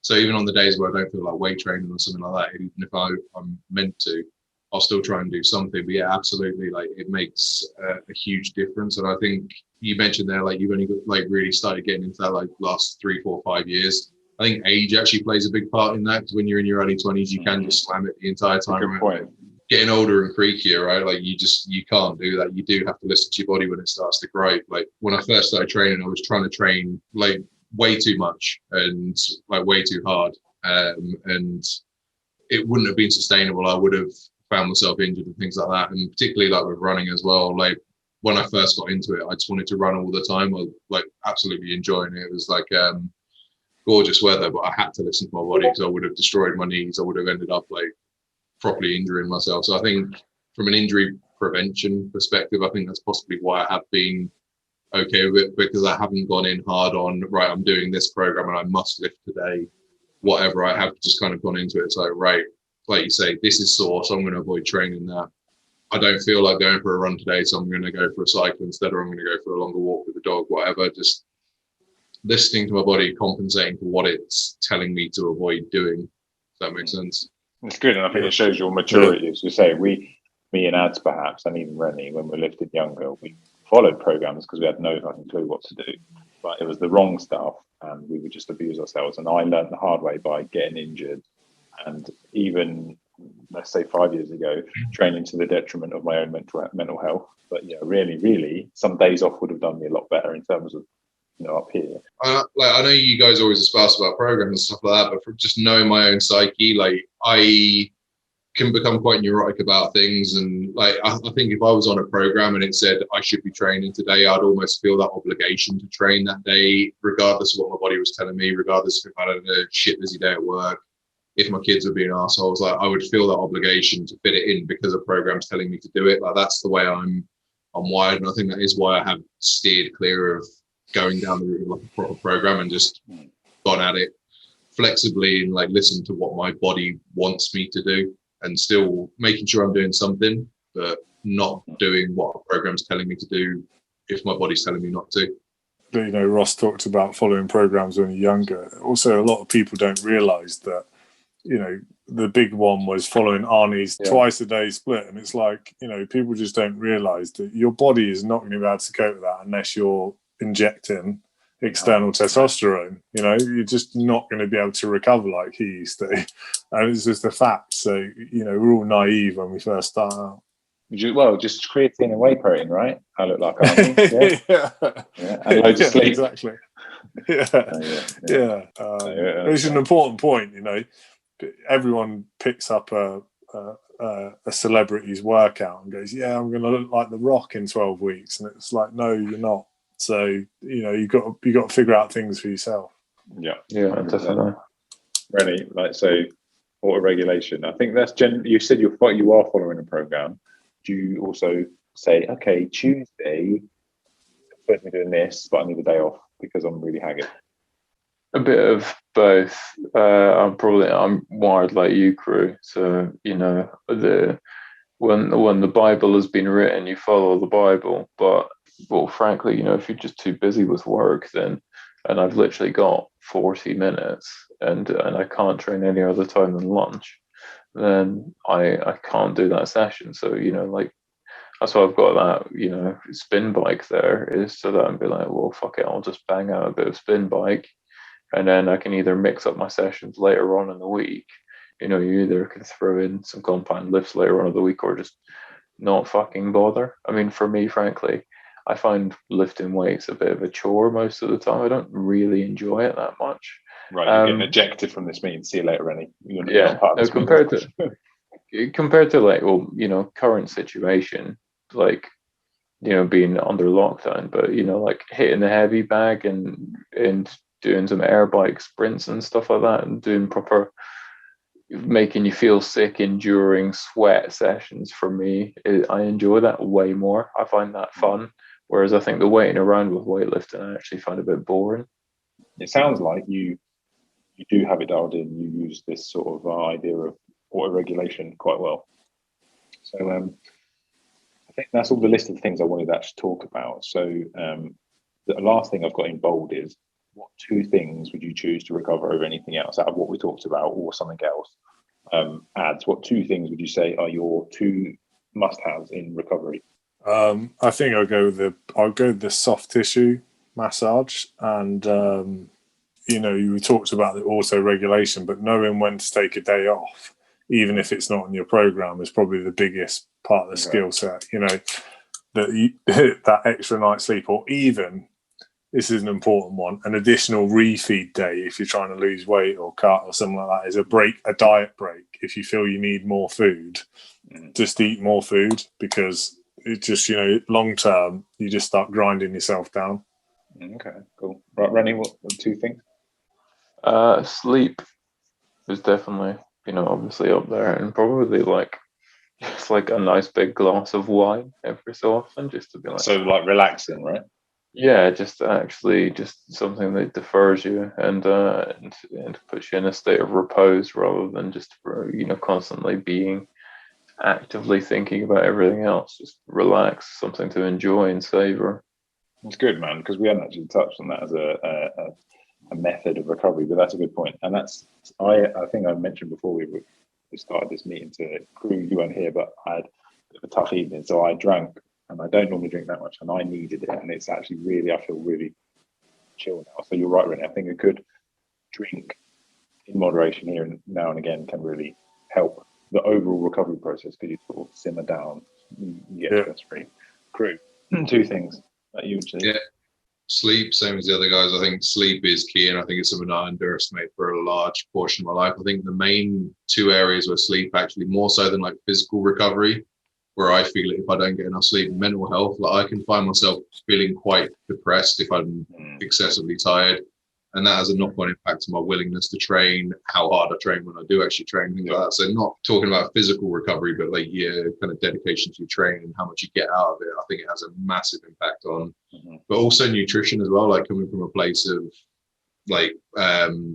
S3: So even on the days where I don't feel like weight training or something like that, even if I'm meant to, I'll still try and do something. But yeah, absolutely, it makes a huge difference. And I think you mentioned there, you've only really started getting into that last 3, 4, 5 years. I think age actually plays a big part in that, because when you're in your early 20s, you can just slam it the entire time.
S2: Good point.
S3: Getting older and creakier, right? You can't do that. You do have to listen to your body when it starts to gripe. When I first started training, I was trying to train way too much and way too hard. And it wouldn't have been sustainable. I would have found myself injured and things like that. And particularly with running as well. When I first got into it, I just wanted to run all the time. I was absolutely enjoying it. It was gorgeous weather, but I had to listen to my body because I would have destroyed my knees. I would have ended up properly injuring myself. So I think from an injury prevention perspective, I think that's possibly why I have been okay with it because I haven't gone in hard on, right, I'm doing this program and I must lift today, whatever. I have just kind of gone into it. It's like, right, like you say, this is sore, so I'm going to avoid training that. I don't feel like going for a run today, so I'm going to go for a cycle instead, or I'm going to go for a longer walk with the dog, whatever. Just listening to my body, compensating for what it's telling me to avoid doing. If that makes sense.
S2: It's good, and I think it shows your maturity. As you say, me and Ads perhaps, and even Rennie, when we lifted younger, we followed programs because we had no fucking clue what to do, but it was the wrong stuff, and we would just abuse ourselves. And I learned the hard way by getting injured, and even let's say 5 years ago, training to the detriment of my own mental health. But yeah, really, some days off would have done me a lot better in terms of, up here.
S3: I know you guys always espouse about programs and stuff like that, but from just knowing my own psyche, like I can become quite neurotic about things. And like, I think if I was on a program and it said I should be training today, I'd almost feel that obligation to train that day, regardless of what my body was telling me, regardless if I had a shit busy day at work. If my kids were being assholes, like I would feel that obligation to fit it in because a program's telling me to do it. Like that's the way I'm wired, and I think that is why I have steered clear of going down the route of like a proper program and just gone at it flexibly and like listen to what my body wants me to do, and still making sure I'm doing something, but not doing what a program's telling me to do if my body's telling me not to.
S5: Ross talked about following programs when you're younger. Also, a lot of people don't realise that, the big one was following Arnie's twice a day split. And it's like, people just don't realise that your body is not going to be able to cope with that unless you're injecting external testosterone. You're just not going to be able to recover like he used to. And it's just a fact. So, we're all naive when we first start out.
S2: Just creatine and whey protein, right? I look like Arnie. Yeah. And loads of sleep.
S5: Exactly. It's an important point, Everyone picks up a celebrity's workout and goes, yeah, I'm going to look like The Rock in 12 weeks. And it's like, no, you're not. So, you got to figure out things for yourself.
S2: Yeah,
S4: definitely.
S2: Rennie, auto regulation. I think that's you said you are following a program. Do you also say, okay, Tuesday, I'm supposed to be doing this, but I need a day off because I'm really haggard?
S4: A bit of both. I'm wired like you, crew. So when the Bible has been written, you follow the Bible. But frankly, if you're just too busy with work, and I've literally got 40 minutes, and I can't train any other time than lunch, then I can't do that session. So that's why I've got that spin bike there, is so that I'd be like, well, fuck it, I'll just bang out a bit of spin bike. And then I can either mix up my sessions later on in the week. You either can throw in some compound lifts later on in the week or just not fucking bother. I mean, for me, frankly, I find lifting weights a bit of a chore most of the time. I don't really enjoy it that much.
S2: Right, you're getting ejected from this meeting. See you later, Rennie.
S4: Compared to current situation, being under lockdown, but hitting the heavy bag and doing some air bike sprints and stuff like that, and doing proper making you feel sick, enduring sweat sessions, for me, I enjoy that way more. I find that fun, whereas I think the waiting around with weightlifting I actually find a bit boring.
S2: It sounds like you do have it dialed in. You use this sort of idea of auto regulation quite well. So I think that's all the list of things I wanted to actually talk about. So the last thing I've got in bold is, what two things would you choose to recover over anything else out of what we talked about, or something else? Ads, what two things would you say are your two must-haves in recovery?
S5: I think I'll go with the soft tissue massage, and you talked about the auto regulation, but knowing when to take a day off, even if it's not in your program, is probably the biggest part of the skill set. That extra night's sleep, or even, this is an important one, an additional refeed day if you're trying to lose weight or cut or something like that, is a diet break. If you feel you need more food, just eat more food, because it just, long term, you just start grinding yourself down.
S2: Okay, cool. Right, Rennie, what two things?
S4: Sleep is definitely, obviously up there, and probably just a nice big glass of wine every so often, just to be
S2: so relaxing, right?
S4: Yeah, just actually just something that defers you and puts you in a state of repose rather than just constantly being actively thinking about everything else. Just relax, something to enjoy and savor.
S2: It's good, man, because we hadn't actually touched on that as a method of recovery, but that's a good point. And that's I think I mentioned before we started this meeting to crew, you weren't here, but I had a bit of a tough evening, so I drank, and I don't normally drink that much, and I needed it, and it's actually really, I feel really chill now. So you're right, Rennie. I think a good drink in moderation here and now and again can really help the overall recovery process, because you sort of simmer down, you get stress free. Crew, two things that you would say.
S3: Yeah. Sleep, same as the other guys. I think sleep is key, and I think it's something I underestimate for a large portion of my life. I think the main two areas where sleep actually more so than like physical recovery, where I feel if I don't get enough sleep, mental health, like I can find myself feeling quite depressed if I'm excessively tired, and that has a knock-on impact on my willingness to train, how hard I train when I do actually train, things like that. So not talking about physical recovery, but like your kind of dedication to your training and how much you get out of it. I think it has a massive impact on, but also nutrition as well. Like coming from a place of like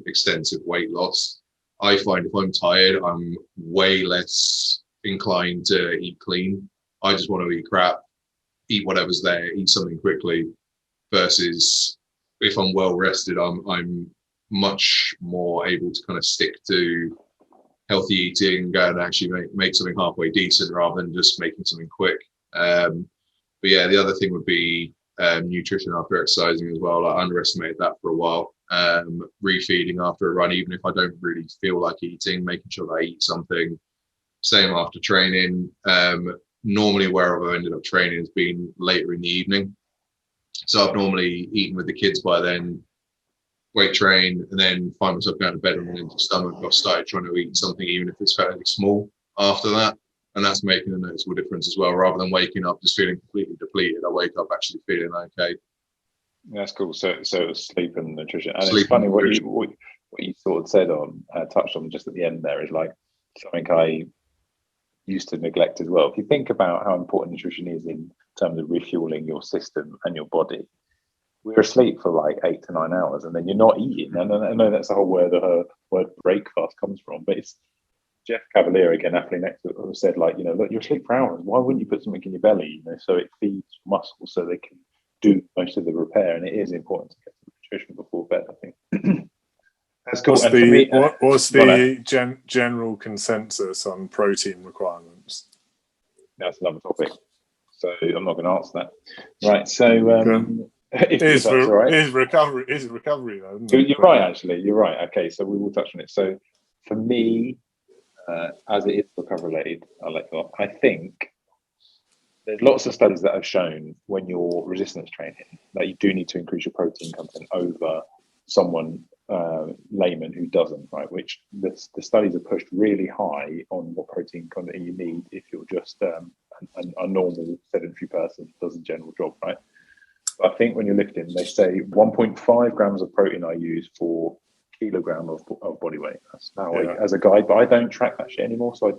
S3: extensive weight loss, I find if I'm tired, I'm way less inclined to eat clean. I just want to eat crap, eat whatever's there, eat something quickly, versus if I'm well rested, I'm much more able to kind of stick to healthy eating and go and actually make something halfway decent rather than just making something quick. But yeah, the other thing would be nutrition after exercising as well. I underestimated that for a while. Refeeding after a run, even if I don't really feel like eating, making sure that I eat something. Same after training. Normally where I've ended up training has been later in the evening. So I've normally eaten with the kids by then, weight train, and then find myself going to bed and into the stomach. I've started trying to eat something, even if it's fairly small, after that. And that's making a noticeable difference as well. Rather than waking up just feeling completely depleted, I wake up actually feeling okay.
S2: That's cool. So sleep and nutrition. And
S3: Sleep
S2: it's funny what
S3: nutrition.
S2: you sort of said on, touched on just at the end there, is like something I used to neglect as well. If you think about how important nutrition is in terms of refueling your system and your body, we're asleep for like 8 to 9 hours, and then you're not eating. And I know that's the whole word the word breakfast comes from, but it's Jeff Cavalier, again, athlete next to it, said, like, look, you're asleep for hours. Why wouldn't you put something in your belly, so it feeds muscles so they can do most of the repair? And it is important to get some nutrition before bed, I think. That's cool.
S5: What's the general consensus on protein requirements?
S2: That's another topic, so I'm not going to answer that. Right. So if that's all right,
S5: is recovery though.
S2: You're right. Actually, you're right. Okay, so we will touch on it. So for me, as it is recovery related, I think there's lots of studies that have shown when you're resistance training that you do need to increase your protein content over someone layman who doesn't, right? Which the studies are pushed really high on what protein content you need if you're just a normal sedentary person who does a general job, right? But I think when you're lifting, they say 1.5 grams of protein I use for kilogram of body weight. That's now as a guide, but I don't track that shit anymore. So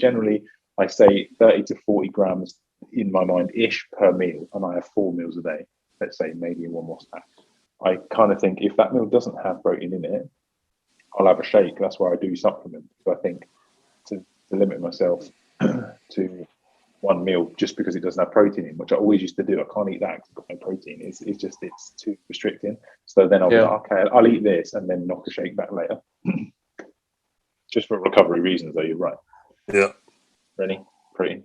S2: I say 30 to 40 grams in my mind ish per meal, and I have 4 meals a day. Let's say maybe in one more snack. I kind of think if that meal doesn't have protein in it, I'll have a shake. That's why I do supplement. So I think to limit myself to one meal just because it doesn't have protein in, which I always used to do. I can't eat that because I've got no protein. It's too restricting. So then I'll be like, okay, I'll eat this and then knock a shake back later. Just for recovery reasons, though, you're right.
S5: Yeah.
S2: Rennie, protein?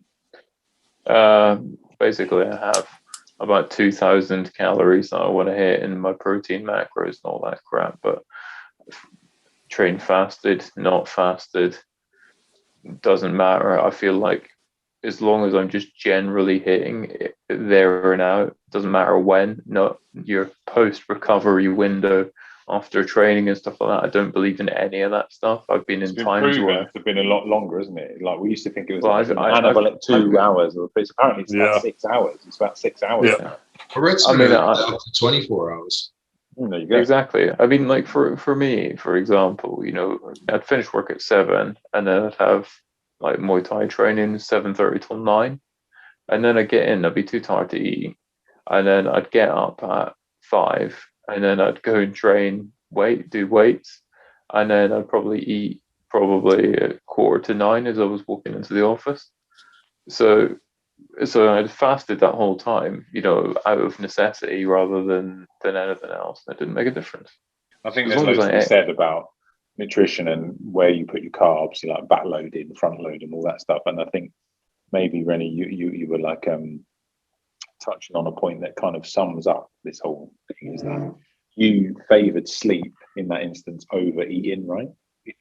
S4: Basically, I have about 2,000 calories that I want to hit in my protein macros and all that crap. But train fasted, not fasted, doesn't matter. I feel like as long as I'm just generally hitting it there and out, doesn't matter when, not your post-recovery window after training and stuff like that. I don't believe in any of that stuff. I've been in times where
S2: it's been a lot longer, isn't it? Like we used to think it was
S4: like
S2: 2 hours, but apparently it's about 6 hours. It's about 6 hours.
S5: Yeah.
S3: I read something up to 24 hours.
S2: There you go.
S4: Exactly. I mean, like for me, for example, I'd finish work at 7 and then I'd have like Muay Thai training 7:30 till 9, and then I'd get in. I'd be too tired to eat, and then I'd get up at 5, and then I'd go and do weights, and then I'd probably eat probably a 8:45 as I was walking into the office. So I'd fasted that whole time, out of necessity rather than anything else. That didn't make a difference.
S2: I think
S4: As
S2: there's
S4: long as
S2: loads to
S4: I
S2: be
S4: ate.
S2: said about nutrition and where you put your carbs, you like back loading, front loading, all that stuff. And I think maybe Rennie, you were like touching on a point that kind of sums up this whole thing, is that you favoured sleep in that instance over eating, right?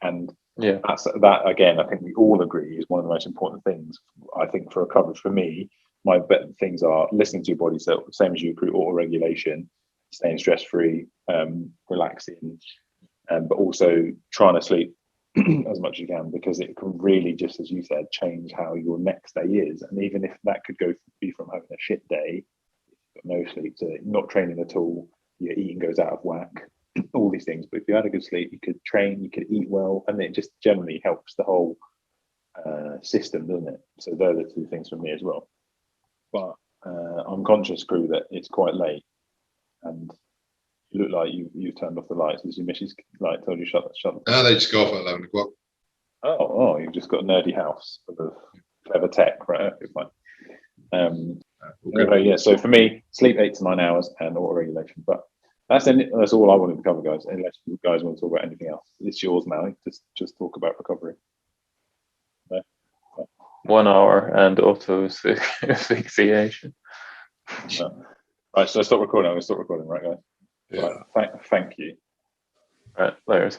S2: And
S4: Yeah.
S2: that again, I think we all agree is one of the most important things. I think for recovery, for me, my things are listening to your body, so same as you agree, auto regulation, staying stress free, relaxing, but also trying to sleep as much as you can, because it can really, just as you said, change how your next day is. And even if that could be from having a shit day, you've got no sleep, to not training at all, your eating goes out of whack, all these things. But if you had a good sleep, you could train, you could eat well, and it just generally helps the whole system, doesn't it? So they're the two things for me as well. But I'm conscious, crew, that it's quite late, and you look like you've turned off the lights. As your missus like told you shut the
S3: No, they just go off at 11 o'clock.
S2: Oh, you've just got a nerdy house full of clever tech, right? Okay, fine. Anyway, yeah. So for me, sleep 8 to 9 hours and auto regulation. But that's all I wanted to cover, guys. Unless you guys want to talk about anything else, it's yours now. Just talk about recovery. No?
S4: 1 hour and auto asphyxiation.
S2: No. Right, so stop recording. I'm going to stop recording, right, guys?
S5: Yeah.
S2: Right, thank you.
S4: Right, layers.